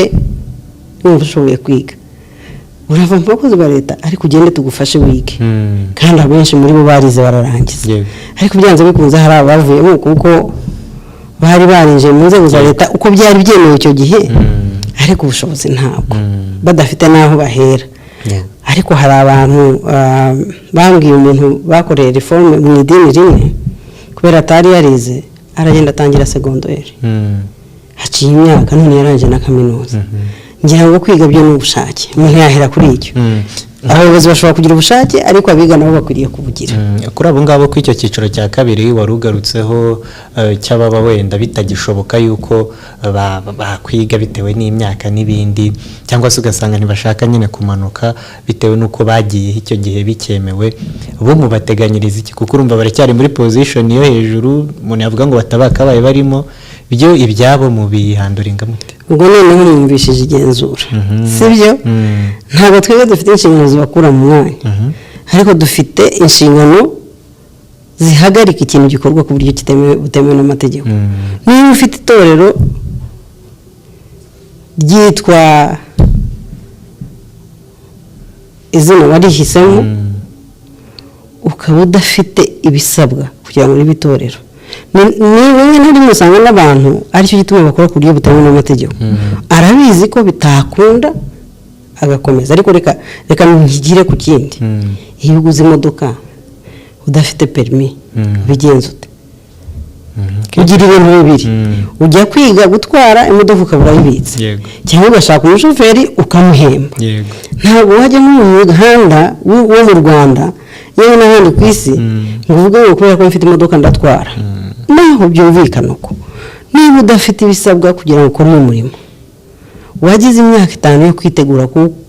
[SPEAKER 1] wumva ushoboye kwiga urava mu bakozi ba leta, ariko ugende tugufashe wige. Kandi abenshi muri bo barize bararangiza, ariko byanze bikunze hari abavuyemo kuko bari barinjiye mu nzego za leta uko byari byemewe icyo gihe, ariko ubushobozi ntabwo, badafite n'aho bahera. Ariko hari abantu bambwiye umuntu bakoreye reforme mu idini rimwe kubera atari yarize, aragenda atangira secondaire, haciye imyaka none yaranje na kaminuza. Ngira ngo kwiga byo n'ubushake, umuntu yahera kuri icyo. Abayobozi bashobora kugira ubushake, ariko abiga nabo bakwiriye kubugira.
[SPEAKER 2] Kuri abo ngabo ku icyo cyiciro cya kabiri wari ugarutseho cy'ababa wenda bitagishoboka yuko bakwiga bitewe n'imyaka n'ibindi, cyangwa se ugasanga ntibashaka nyine kumanuka bitewe n'uko bagiye icyo gihe bikemewe, bo mubateganyiriza iki? Kuko urumva baracyari muri position yo hejuru, umuntu yavuga ngo batabakabaye barimo byo ibyabo mu bihanduringa mute?
[SPEAKER 1] Ubwo noneho mwumvishije igenzura, sibyo? Ntabwo twebwe dufite inshingano zibakura mu mwanya, ariko dufite inshingano zihagarika ikintu gikorwa ku buryo butemewe n'amategeko. Niba ufite itorero ryitwa izina warihisemo, ukaba udafite ibisabwa kugira ngo ribe itorero, niba ntari musanga n'abantu aricyo gituma bakora ku buryo butemewe n'amategeko. Arabizi ko bitakunda agakomeza, ariko reka ngigire ku kindi. Iyo uguze imodoka udafite permis bigenza ute? Ugira ibintu bibiri, ujya kwiga gutwara imodoka ukabura yibitse, cyangwa ugashaka umushoferi ukamuhemba. Ntabwo wajya mu mihanda wo mu Rwanda yewe n'ahandi ku isi ngo uvuge ngo kubera ko mfite imodoka ndatwara. Naho byumvikana uko niba udafite ibisabwa kugira ngo ukore umurimo, wagize imyaka 5 yo kwitegura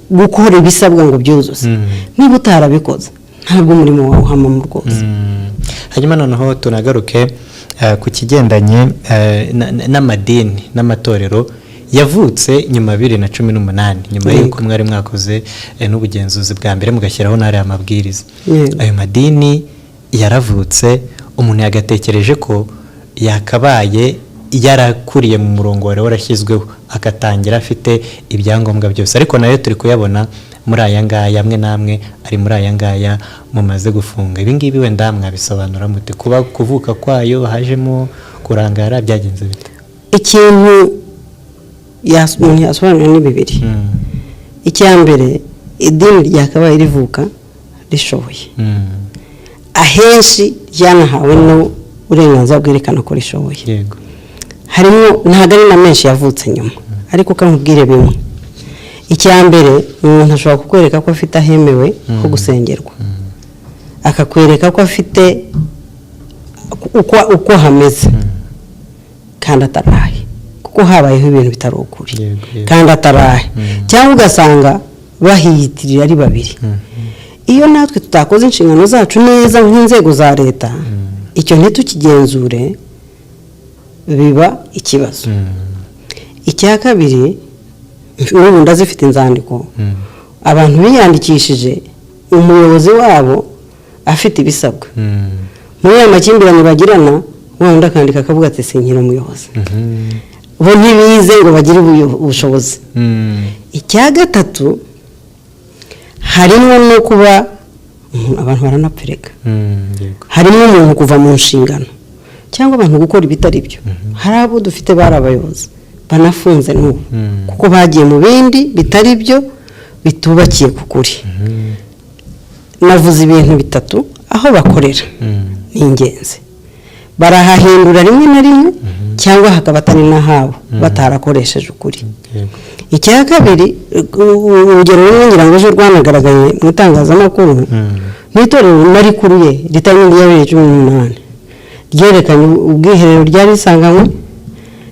[SPEAKER 1] gukora ibisabwa ngo byuzuze, niba utarabikoze ntabwo umurimo wawe uhamamo rwose.
[SPEAKER 2] Hanyuma noneho tunagaruke ku kigendanye n'amadini n'amatorero yavutse nyuma 2018, nyuma y'uko mwari mwakoze n'ubugenzuzi bwa mbere mugashyiraho n'ari amabwiriza. Ayo madini yaravutse, umuntu yagatekereje ko yakabaye yarakuriye mu murongo wari warashyizweho akatangira afite ibyangombwa byose, ariko nayo turi kuyabona muri aya ngaya amwe n'amwe ari muri aya ngaya mumaze gufunga. Ibi ngibi wenda mwabisobanura mute, kuba kuvuka kwayo hajemo kurangara byagenze bite?
[SPEAKER 1] Ikintu umuntu yasobanura ni bibiri. Icya mbere, idini ryakabaye rivuka rishoboye, ahenshi ryanahawe n'uburenganzira bwerekana ko rishoboye.
[SPEAKER 2] Yego.
[SPEAKER 1] Harimo ntabwo ari na menshi yavutse nyuma, ariko kankubwire bimwe. Icya mbere, umuntu ashobora kukwereka ko afite ahemewe ho gusengerwa, akakwereka ko afite uko hameze kandi atarahe, kuko habayeho ibintu bitari ukuri kandi atarahe, cyangwa ugasanga bahiyitirira ari babiri. Iyo natwe tutakoze inshingano zacu neza nk'inzego za leta, icyo ntitukigenzure biba ikibazo. Icya kabiri, n'ubu ndazifite inzandiko, abantu biyandikishije umuyobozi wabo afite ibisabwa, muri aya makimbirane bagirana, wenda akandika akavuga ati sinkira umuyobozi, bo ntibize ngo bagire ubushobozi. Icya gatatu, harimo no kuba abantu baranapfereka, harimo umuntu kuva mu nshingano cyangwa abantu gukora ibitari byo. Hari abo dufite bari abayobozi banafunze n'ubu kuko bagiye mu bindi bitari byo bitubakiye ku kuri. Navuze ibintu bitatu aho bakorera ni ingenzi, barahahindura rimwe na rimwe cyangwa hakaba atari n'ahabo batarakoresheje ukuri. Icya kabiri, urugero rumwe ngira ngo ejo rwanagaragaye mu itangazamakuru, n'itorero narikuruye ritari rya 2018 ryerekanye ubwiherero ryari risanganywe,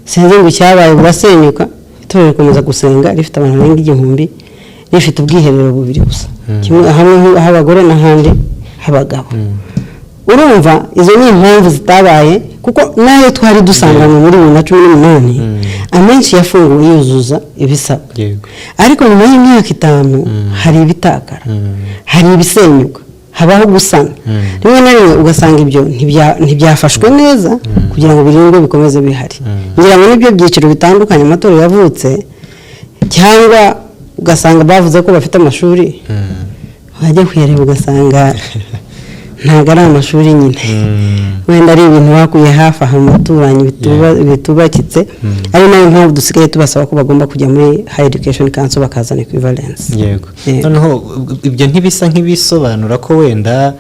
[SPEAKER 1] sinzi ngo cyabaye burasenyuka, itorero rikomeza gusenga rifite abantu barenga 1000, rifite ubwiherero bubiri gusa, kimwe hamwe abagore n'ahandi abagabo. Urumva izo ni impamvu zitabaye, kuko nayo twari dusanganywe muri 2018 amenshi yafunguwe yuzuza ibisabwa, ariko nyuma y'imyaka 5 hari ibitakara, hari ibisenyuka, habaho gusana. Rimwe na rimwe ugasanga ibyo ntibyafashwe neza kugira ngo birindwe bikomeze bihari. Ngira ngo nibyo byiciro bitandukanye amatorero yavutse, cyangwa ugasanga bavuze ko bafite amashuri, wajya kuyareba ugasanga ntabwo ari amashuri nyine, wenda ari ibintu bakuye hafi aha mu baturanyi bitubakitse. Ari nayo mpamvu dusigaye tubasaba ko bagomba kujya muri Higher Education Council bakazana equivalence.
[SPEAKER 2] Yego. Noneho ibyo ntibisa nk'ibisobanura ko wenda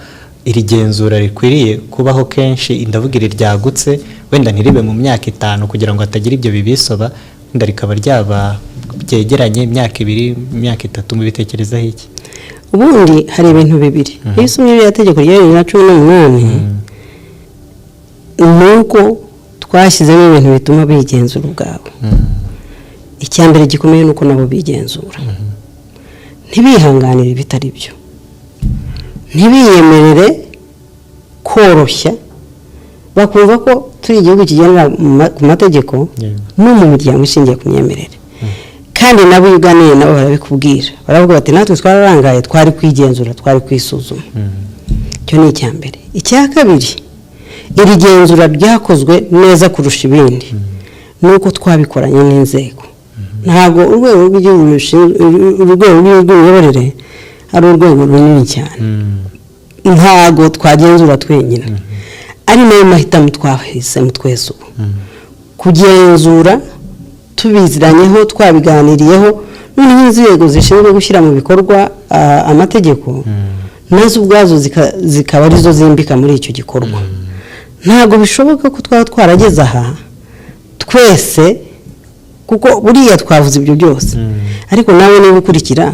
[SPEAKER 2] iri genzura rikwiriye kubaho kenshi, ndavugira ryagutse, wenda ntiribe mu myaka 5 kugira ngo hatagira ibyo bibisoba, wenda rikaba ryaba byegeranye imyaka 2, imyaka 3. Mubitekerezaho iki?
[SPEAKER 1] Ubundi hari ibintu bibiri. Iyo usomye iriya tegeko rya 2018, nuko twashyizemo ibintu bituma bigenzura ubwabo. Icya mbere gikomeye nuko nabo bigenzura, ntibihanganire bitari byo, ntibiyemerere koroshya, bakumva ko turi igihugu kigendera ku mategeko no mu miryango ishingiye ku myemerere. Kandi nabo yuganiye nabo barabikubwira, baravuga bati natwe twararangaye, twari kwigenzura, twari kwisuzuma. Cyo ni icya mbere. Icya kabiri, iri genzura ryakozwe neza kurusha ibindi, nuko twabikoranye n'inzego. Ntabwo urwego rw'imiyoborere ari urwego runini cyane, ntabwo twagenzura twenyine, ari nayo mahitamo twahisemo twese ubu kugenzura, tubiziranyeho, twabiganiriyeho. Noneho inzego zishinzwe gushyira mu bikorwa amategeko nazo ubwazo zikaba arizo zimbika muri icyo gikorwa. Ntabwo bishoboka ko twaba twarageze aha twese, kuko buriya twavuze ibyo byose, ariko nawe niba ukurikira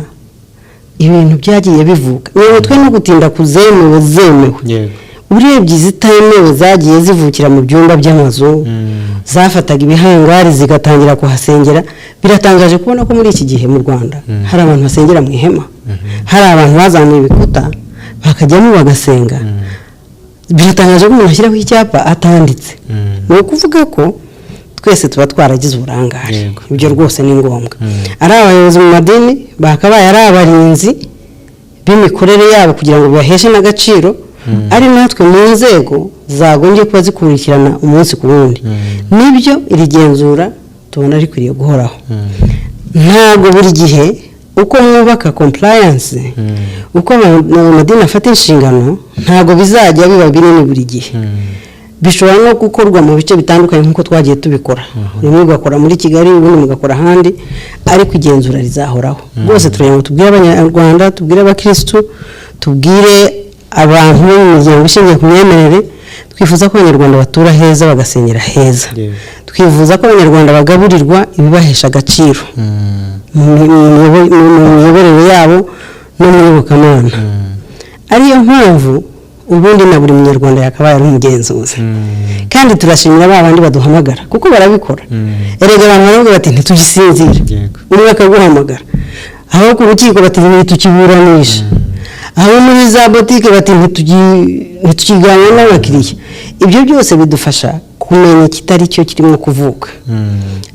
[SPEAKER 1] ibintu byagiye bivuga, niba twe no gutinda kuzemewe zemewe, urebye izitemewe zagiye zivukira mu byumba by'amazu, zafataga ibihangari zigatangira kuhasengera. Biratangaje kubona ko muri iki gihe mu Rwanda hari abantu basengera mu ihema, hari abantu bazamuye ibikuta bakajyamo bagasenga. Biratangaje ko umuntu ashyiraho icyapa atanditse. Ni ukuvuga ko twese tuba twaragize uburangare, ibyo rwose ni ngombwa. Ari abayobozi mu madini bakabaye ari abarinzi b'imikorere yabo kugira ngo bibaheshe n'agaciro, ari natwe mu nzego zagombye kuba zikurikirana umunsi ku wundi nibyo iri genzura tubona rikwiriye guhoraho ntabwo buri gihe uko mwubaka compliance uko amadini afata inshingano ntabwo bizajya biba binini buri gihe bishobora no gukorwa mu bice bitandukanye nk'uko twagiye tubikora rimwe ugakora muri Kigali ubundi mugakora ahandi ariko igenzura rizahoraho rwose tureba tubwire abanyarwanda tubwire abakirisitu tubwire abantu bo mu miryango ishingiye ku myemerere twifuza ko abanyarwanda batura heza bagasenyera heza twifuza ko abanyarwanda bagaburirwa ibibahesha agaciro mu miyoborere yabo no mu iyobokamana ariyo mpamvu ubundi na buri munyarwanda yakabaye ari umugenzuzi kandi turashimira ba bandi baduhamagara kuko barabikora erega abantu baravuga bati ntitugisinzira umwe akaguhamagara aho ku rukiko bati ntitukiburanisha aho muri za botike bati ntitukiganira n'abakiriya ibyo byose bidufasha kumenya ikitari cyo kirimo kuvuka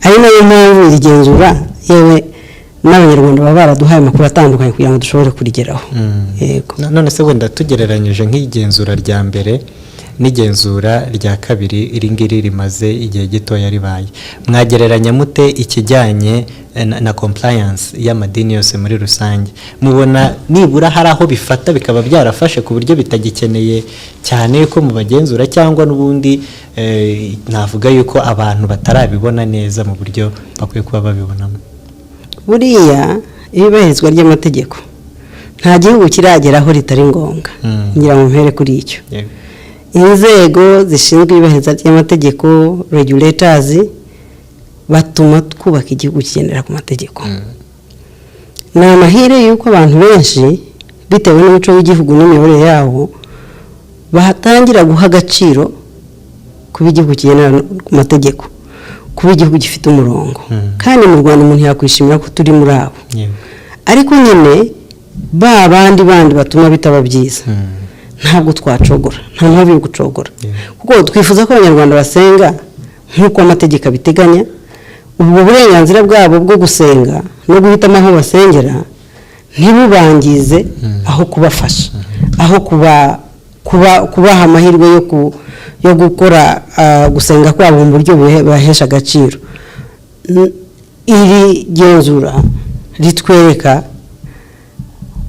[SPEAKER 1] ari nayo mpamvu irigenzura yewe n'abanyarwanda baba baraduhaye amakuru atandukanye kugira ngo dushobore kurigeraho yego
[SPEAKER 2] none se wenda tugereranyije nk'igenzura rya mbere n'igenzura rya kabiri iri ngiri rimaze igihe gitoya ribaye mwagereranya mute ikijyanye na compliance y'amadini yose muri rusange mubona nibura hari aho bifata bikaba byarafashe ku buryo bitagikeneye cyane ko mu bagenzura cyangwa n'ubundi navuga yuko abantu batarabibona neza mu buryo bakwiye kuba babibonamo
[SPEAKER 1] buriya iyubahirizwa ry'amategeko nta gihugu kirageraho ritari ngombwa ngira ngo mpere kuri icyo inzego zishinzwe iyubahirizwa ry'amategeko regulators batuma twubaka igihugu kigendera ku mategeko ni amahire y'uko abantu benshi bitewe n'umuco w'igihugu n'imiyoborere yawo bahatangira guha agaciro kuba igihugu kigendera ku mategeko kuba igihugu gifite umurongo kandi mu Rwanda umuntu yakwishimira ko turi muri abo ariko nyine ba bandi batuma bitaba byiza ntabwo twacogora nta mpamvu yo gucogora kuko twifuza ko abanyarwanda basenga nk'uko amategeko abiteganya ubwo burenganzira bwabo bwo gusenga no guhitamo aho basengera ntibubangize aho kubafasha aho kubaha amahirwe yo gukora gusenga kwabo mu buryo bahesha agaciro iri genzura ritwereka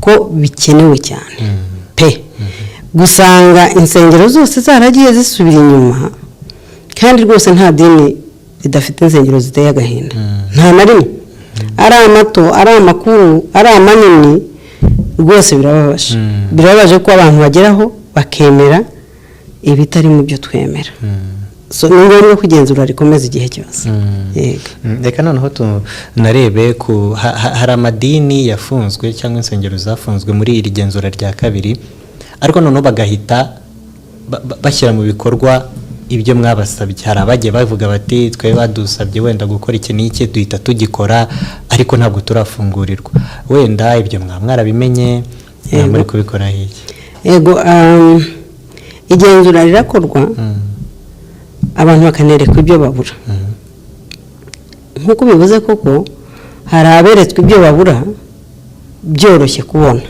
[SPEAKER 1] ko bikenewe cyane pe gusanga insengero zose zaragiye zisubira inyuma kandi rwose nta dini ridafite insengero ziteye agahinda nta na rimwe ari amato ari amakuru ari amanini rwose birababaje ko abantu bageraho bakemera ibitari mu byo twemera so ni ngombwa kugenzura rikomeza igihe cyose
[SPEAKER 2] reka noneho tunarebe hari amadini yafunzwe cyangwa insengero zafunzwe muri iri genzura rya kabiri ariko noneho bagahita bashyira mu bikorwa ibyo mwabasabye hari abagiye bavuga bati twe badusabye wenda gukora iki n'iki duhita tugikora ariko ntabwo turafungurirwa wenda ibyo mwarabimenye muri kubikora hiki
[SPEAKER 1] yego igenzura rirakorwa abantu bakanerekwa ibyo babura nk'uko bivuze koko hari aberetswe ibyo babura byoroshye kubona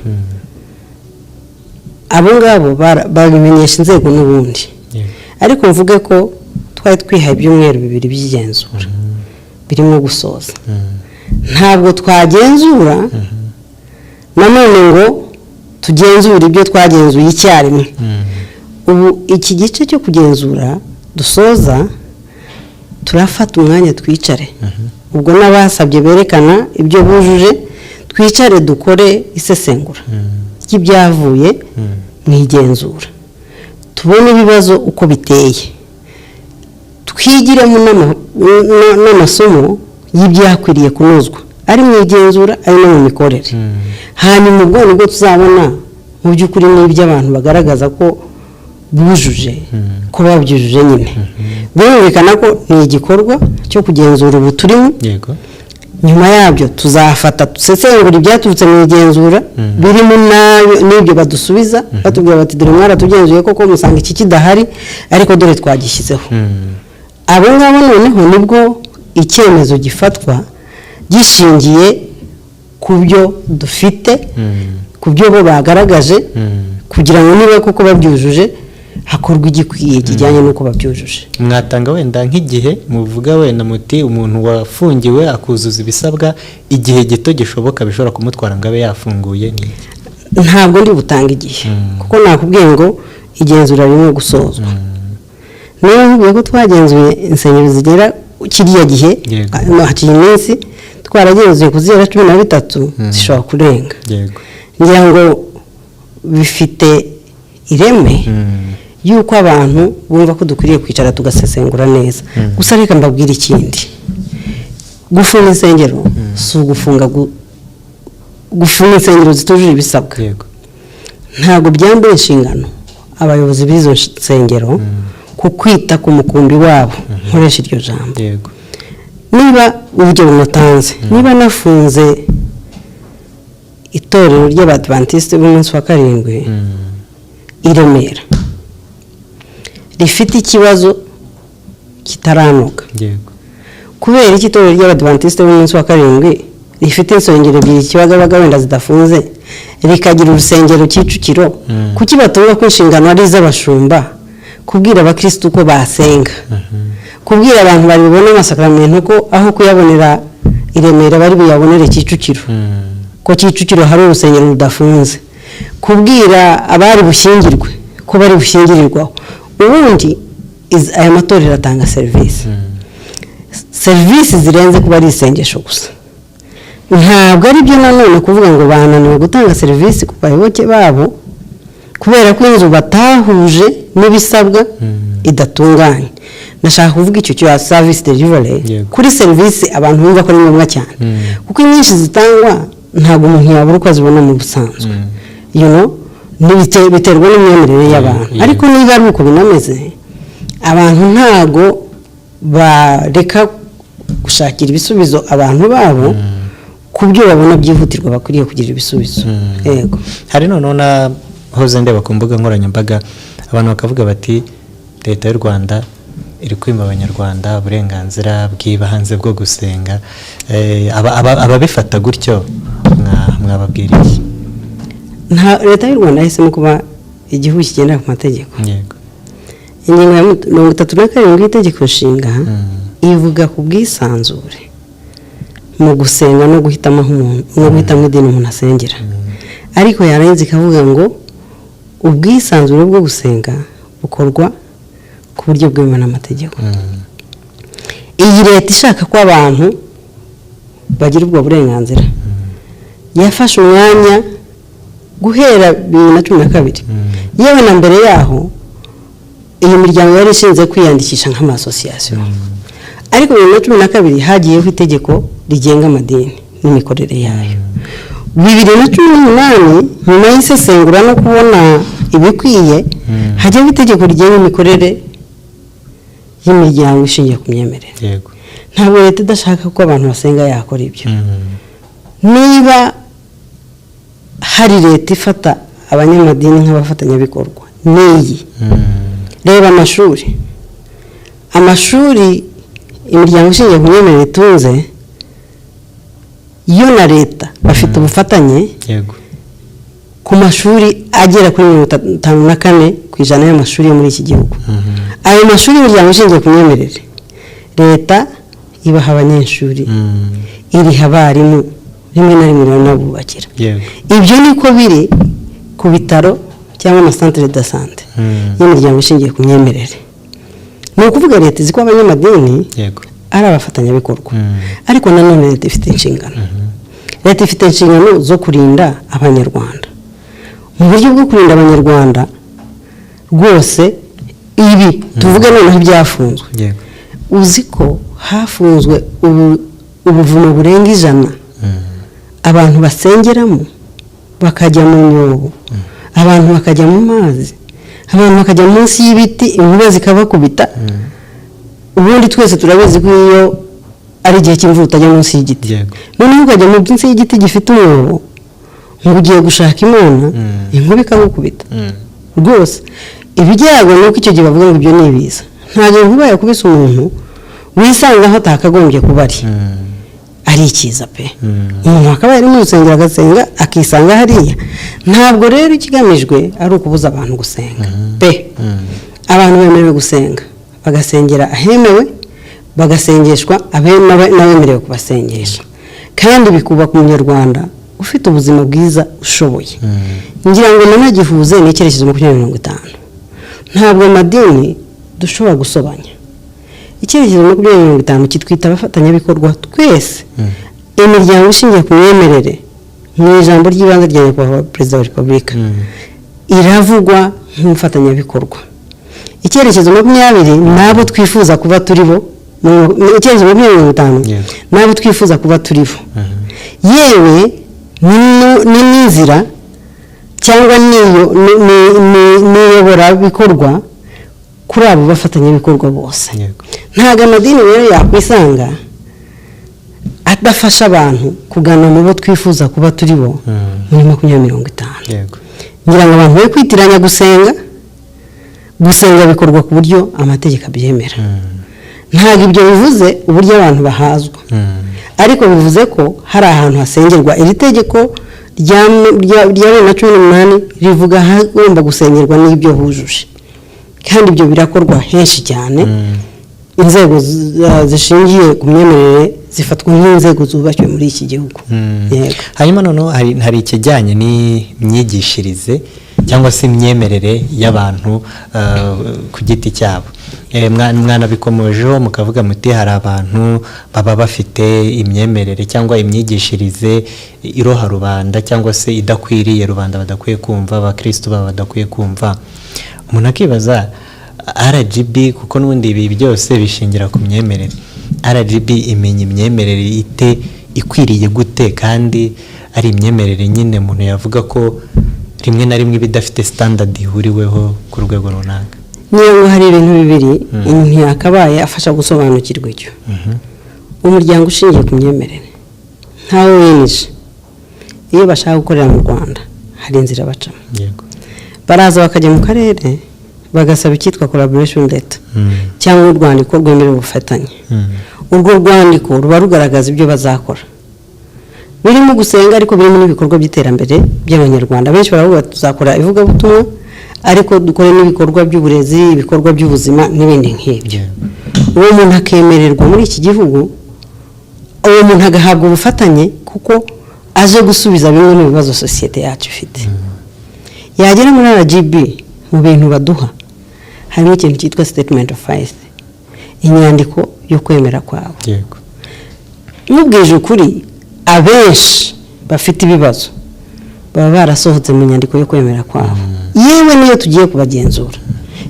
[SPEAKER 1] abo ngabo babimenyesha inzego n'ubundi ariko mvuge ko twari twihaye ibyumweru 2 by'igenzura birimo gusoza ntabwo twagenzura nanone ngo tugenzura ibyo twagenzuye icyarimwe ubu iki gice cyo kugenzura dusoza turafata umwanya twicare ubwo n'abasabye berekana ibyo bujuje twicare dukore isesengura ry'ibyavuye mu igenzura tubone ibibazo uko biteye twigiremo n'amasomo y'ibyakwiriye kunozwa ari mu igenzura ari no mu mikorere hanyuma ubwo nibwo tuzabona mu by'ukuri n'ibyo abantu bagaragaza ko bujuje ko babyujuje nyine birumvikana ko ni igikorwa cyo kugenzura ubu turimo nyuma yabyo tuzafata dusesengura ibyaturutse mu igenzura birimo n'ibyo badusubiza batubwira bati dore mwaratugenzuye koko musanga iki kidahari ariko dore twagishyizeho abo ngabo noneho nibwo icyemezo gifatwa gishingiye ku byo dufite ku byo bo bagaragaje kugira ngo niba koko babyujuje hakorwa igikwiye kijyanye n'uko babyujuje.
[SPEAKER 2] Mwatanga wenda nk'igihe muvuga wenda muti umuntu wafungiwe akuzuza ibisabwa igihe gito gishoboka bishobora kumutwara ngo abe yafunguye ni
[SPEAKER 1] ntabwo ndi butanga igihe kuko nakubwiye ngo igenzura rimwe gusozwa. Niba nkubwiye ko twagenzuye insengero zigera kiriya gihe hakiri iminsi twaragenzuye kuzera 13 zishobora kurenga. Ngira ngo bifite ireme yuko abantu bumva ko dukwiriye kwicara tugasesengura neza. Gusa reka mbabwira ikindi, gufunga insengero si ugufunga gufunga insengero zitujuje ibisabwa. Ntabwo byambaye inshingano abayobozi b'izo nsengero ku kwita ku mukumbi wabo. Nkoresha iryo jambo. Niba urugero natanze, niba nafunze itorero ry'Abadventiste b'umunsi wa karindwi i Remera rifite ikibazo kitaranoga, kubera iki itorero ry'Abadventiste b'umunsi wa karindwi rifite insengero ebyiri Kibagabaga wenda zidafunze rikagira urusengero Kicukiro, kuki batunga ko inshingano ari iz'abashumba kubwira abakristo ko basenga, kubwira abantu bari bubone amasakramentu ko aho kuyabonera i Remera bari buyabonere Kicukiro, ko Kicukiro hari urusengero rudafunze, kubwira abari bushyingirwe ko bari bushyingirirwaho. Ubundi aya matorero atanga serivisi zirenze kuba ari isengesho gusa. Ntabwo ari byo nanone kuvuga ngo bananiwe gutanga serivisi ku bayoboke babo kubera ko inzu batahuje n'ibisabwa idatunganye. Nashaka kuvuga icyo cyo service delivery kuri serivisi abantu bumva ko ari ngombwa cyane, kuko inyinshi zitangwa ntabwo umuntu yabura uko azibona mu busanzwe, biterwa n'imyemerere y'abantu. Ariko niba ari uko binameze, abantu ntago bareka gushakira ibisubizo abantu babo kubyo babona byihutirwa bakwiriye kugira ibisubizo. Yego,
[SPEAKER 2] hari noneho nahoze ndeba ku mbuga nkoranyambaga abantu bakavuga bati leta y'u Rwanda iri kwima abanyarwanda uburenganzira bw'ibanze bwo gusenga. Ababifata gutyo mwababwira iki?
[SPEAKER 1] Leta y'u Rwanda yahisemo kuba igihugu kigendera ku mategeko. Ingingo ya 37 y'itegeko nshinga ivuga ku bwisanzure mu gusenga no guhitamo umuntu no guhitamo idini umuntu asengera. Ariko yarenze ikavuga ngo ubwisanzure bwo gusenga bukorwa ku buryo bwemewe n'amategeko. Iyi leta ishaka ko abantu bagira ubwo burenganzira yafashe umwanya guhera 2012 yewe na mbere yaho iyi miryango yari ishinze kwiyandikisha nk'amasosiyasiyo. Ariko 2012 hagiyeho itegeko rigenga amadini n'imikorere yayo. 2018 nyuma y'isesengura no kubona ibikwiye hagiyeho itegeko rigenga imikorere y'imiryango ishingiye ku myemerere. Ntabwo leta idashaka ko abantu basenga yakora ibyo. Niba hari leta ifata abanyamadini nk'abafatanyabikorwa n'iyi, reba amashuri imiryango ishingiye ku myemerere itunze yo na leta bafite ubufatanye ku mashuri agera kuri 54% y'amashuri yo muri iki gihugu. Ayo mashuri imiryango ishingiye ku myemerere leta ibaha abanyeshuri, iriha abarimu, rimwe na rimwe n'abubakira. Ibyo niko biri ku bitaro cyangwa amasantere de sante y'imiryango ishingiye ku myemerere. Ni ukuvuga leta izi ko abanyamadini ari abafatanyabikorwa, ariko nanone leta ifite inshingano. Leta ifite inshingano zo kurinda abanyarwanda. Mu buryo bwo kurinda abanyarwanda rwose, ibi tuvuge noneho byafunzwe. Uzi ko hafunzwe ubuvumo burenga 100 abantu basengeramo bakajya mu myobo, abantu bakajya mu mazi, abantu bakajya munsi y'ibiti inkuba zikabakubita. Ubundi twese turabizi ko iyo ari igihe cy'imvura utajya munsi y'igiti, noneho ukajya munsi y'igiti gifite umwobo ngo ugiye gushaka Imana, inkuba ikagukubita. Rwose ibijyago nuko icyo gihe bavuga ngo ibyo ni ibiza. Ntabwo inkuba yakubise umuntu wisanga aho atakagombye kuba ari, ari ikiza pe umuntu akaba ari mu rusengero agasenga akisanga hariya. Ntabwo rero ikigamijwe ari ukubuza abantu gusenga pe. Abantu bemerewe gusenga bagasengera ahemewe, bagasengeshwa n'abemerewe kubasengesha, kandi bikubaka umunyarwanda ufite ubuzima bwiza ushoboye. ngira ngo nanagihuze n'icyerekezo 2050. Ntabwo amadini dushobora gusobanya. Icyerekezo 2050 kitwita abafatanyabikorwa twese, imiryango ishingiye ku myemerere mu ijambo ry'ibanze rya Nyakubahwa Perezida wa Repubulika iravugwa nk'umufatanyabikorwa. Icyerekezo 20 nabo twifuza kuba turi bo, icyerekezo 2050 nabo twifuza kuba turi bo. Yewe n'inzira cyangwa n'iyobora bikorwa kuri abo bafatanyabikorwa bose. Ntago amadini rero yakwisanga adafasha abantu kugana mu bo twifuza kuba turi bo muri 2050. Ngira ngo abantu be kwitiranya gusenga bikorwa ku buryo amategeko abyemera. Ntago ibyo bivuze uburyo abantu bahazwa, ariko bivuze ko hari ahantu hasengerwa. Iri tegeko rya 2018 rivuga hagomba gusengerwa n'ibyo hujuje, kandi ibyo birakorwa henshi cyane. Inzego zishingiye ku myemerere zifatwa nk'inzego zubakiwe muri iki gihugu.
[SPEAKER 2] Hanyuma noneho hari ikijyanye n'imyigishirize cyangwa se imyemerere y'abantu ku giti cyabo. Mwanabikomojeho mukavuga muti hari abantu baba bafite imyemerere cyangwa imyigishirize iroha rubanda cyangwa se idakwiriye rubanda badakwiye kumva, abakristo baba badakwiye kumva. Umuntu akibaza RGB, kuko n'ubundi ibi byose bishingira ku myemerere, RGB imenya imyemerere ite, ikwiriye gute, kandi ari imyemerere nyine umuntu yavuga ko rimwe na rimwe bidafite standard ihuriweho ku rwego runaka?
[SPEAKER 1] Niyo hari ibintu bibiri umuntu yakabaye afasha gusobanukirwa icyo. Umuryango ushingiye ku myemerere ntawe wemeje, iyo bashaka gukorera mu Rwanda hari inzira bacamo. Baraza bakajya mu karere bagasaba icyitwa collaboration letter cyangwa urwandiko rwemerera ubufatanye. Urwo rwandiko ruba rugaragaza ibyo bazakora, birimo gusenga ariko birimo n'ibikorwa by'iterambere by'abanyarwanda. Benshi baravuga tuzakora ivugabutumwa ariko dukore n'ibikorwa by'uburezi, ibikorwa by'ubuzima n'ibindi nk'ibyo. Uwo muntu akemererwa muri iki gihugu, uwo muntu agahabwa ubufatanye kuko aje gusubiza bimwe mu bibazo sosiyete yacu ifite. Yagera muri RGB mu bintu baduha harimo ikintu cyitwa statement of faith, inyandiko yo kwemera kwawe. N'ubwije ukuri abenshi bafite ibibazo baba barasohotse mu nyandiko yo kwemera kwawe. Yewe niyo tugiye kubagenzura,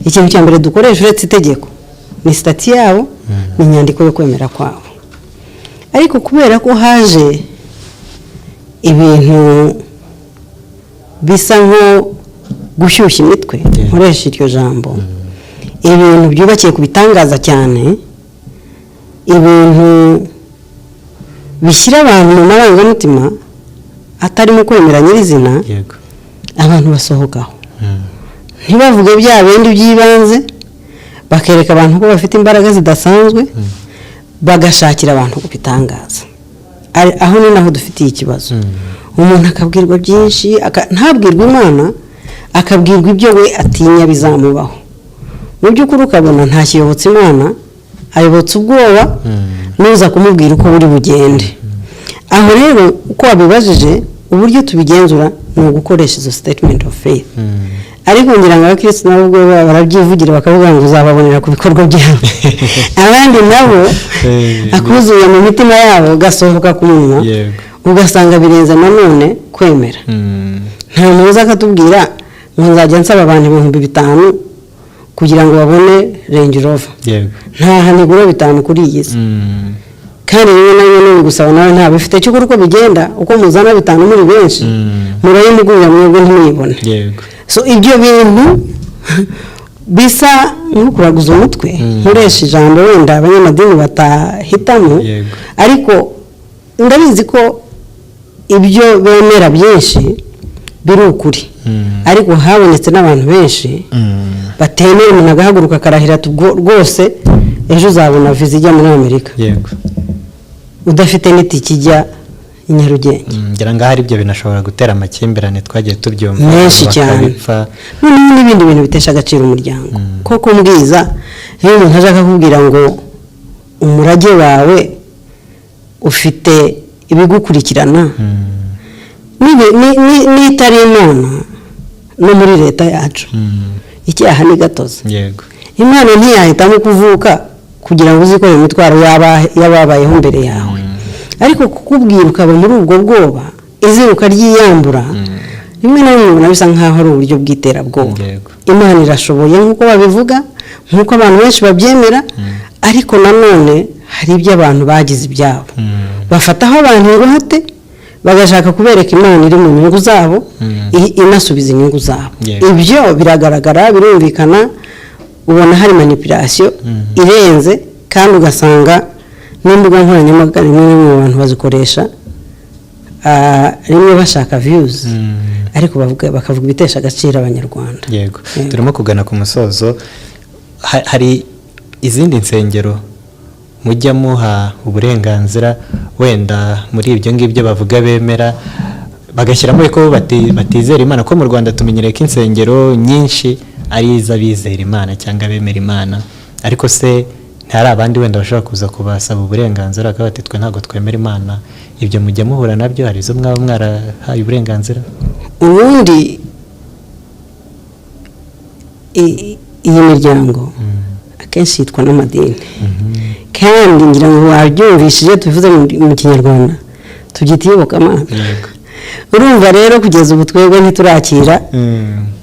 [SPEAKER 1] ikintu cya mbere dukoresha uretse itegeko ni stati yabo, ni inyandiko yo kwemera kwawe. Ariko kubera ko haje ibintu bisa nko gushyushya imitwe, nkoresha iryo jambo, ibintu byubakiye ku bitangaza cyane, ibintu bishyira abantu mu marangamutima atari mu kwemera nyirizina, abantu basohokaho ntibavuge bya bindi by'ibanze, bakereka abantu ko bafite imbaraga zidasanzwe, bagashakira abantu ku bitangaza. Aho ni naho dufitiye ikibazo. Umuntu akabwirwa byinshi, ntabwirwa Imana, akabwirwa ibyo we atinya bizamubaho. Mu by'ukuri ukabona nta kiyobotse Imana, ayobotse ubwoba nuza kumubwira uko buri bugende. Aho rero uko wabibajije, uburyo tubigenzura ni ugukoresha izo statement of faith. Ariko ngira ngo abakristo nabo ubwo barabyivugira bakavuga ngo uzababonera ku bikorwa byabo. Abandi nabo akuzuye mu mitima yabo gasohoka ku munwa, ugasanga birenze nanone kwemera. Nta muntu akatubwira ngo nzajya nsaba abantu 5,000 kugira ngo babone Range Rover. Nta hanigura 5 kuri iyi si. Kandi rero nayo no gusaba nawe nta bifite cyo uko bigenda, uko muzana 5 muri benshi murayimugurira mwebwe ntimuyibone. So ibyo bintu bisa nko kuraguza umutwe, nkoresha ijambo wenda abanyamadini batahitamo, ariko ndabizi ko ibyo bemera byinshi biri ukuri. Ariko habonetse n'abantu benshi batemera, umuntu agahaguruka akarahira rwose ejo uzabona viza ijya muri Amerika. udafite n'itike ijya i Nyarugenge.
[SPEAKER 2] ngira ngo hari ibyo binashobora gutera amakimbirane twagiye tubyumva
[SPEAKER 1] menshi cyane, noneho n'ibindi bintu bitesha agaciro umuryango. koko mbwiza iyo umuntu aje akakubwira ngo umurage wawe ufite ibigukurikirana, n'itari imana no muri leta yacu icyaha ni gatozi.
[SPEAKER 2] yego,
[SPEAKER 1] imana ntiyahitamo kuvuka kugira ngo uzikore imitwaro y'ababayeho mbere yawe, ariko kukubwira ukaba muri ubwo bwoba iziruka ryiyambura, rimwe na rimwe ubona bisa nk'aho ari uburyo bw'iterabwoba. imana irashoboye nk'uko babivuga, nk'uko abantu benshi babyemera, ariko nanone hari ibyo abantu bagize ibyabo, bafataho abantu ingwate bagashaka kubereka imana iri mu nyungu zabo, inasubiza inyungu zabo. ibyo biragaragara, birumvikana, ubona hari manipulation irenze, kandi ugasanga n'imbuga nkoranyambaga rimwe na rimwe abantu bazikoresha rimwe bashaka views, ariko bakavuga ibitesha agaciro abanyarwanda.
[SPEAKER 2] yego, turimo kugana ku musozo. hari izindi nsengero mujya muha uburenganzira wenda muri ibyo ngibyo bavuga bemera, bagashyiramo ko batizera imana, ko mu Rwanda tumenyereye ko insengero nyinshi ari iz'abizera imana cyangwa abemera imana, ariko se ntihari abandi wenda bashobora kuza kubasaba uburenganzira bakaba bati twe ntabwo twemera imana? ibyo mujya muhura nabyo? hari izo mwaba mwarahaye uburenganzira?
[SPEAKER 1] ubundi iyi miryango akenshi yitwa n'amadini, kandi ngira ngo wabyumvishije tubivuze mu kinyarwanda tubyita iyobokamana. urumva rero kugeza ubu twebwe ntiturakira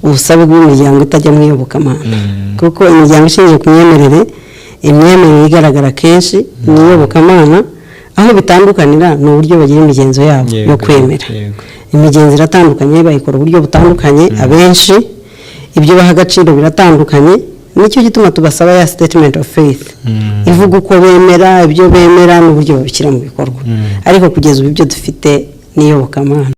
[SPEAKER 1] ubusabe bw'imiryango itajya mu iyobokamana, kuko imiryango ishingiye ku myemerere, imyemerere igaragara kenshi ni iyobokamana. aho bitandukanira ni uburyo bagira imigenzo yabo yo kwemera. imigenzo iratandukanye, bayikora uburyo butandukanye, abenshi ibyo baha agaciro biratandukanye. nicyo gituma tubasaba ya statement of faith ivuga uko bemera, ibyo bemera n'uburyo babishyira mu bikorwa. ariko kugeza ubu ibyo dufite ni iyobokamana.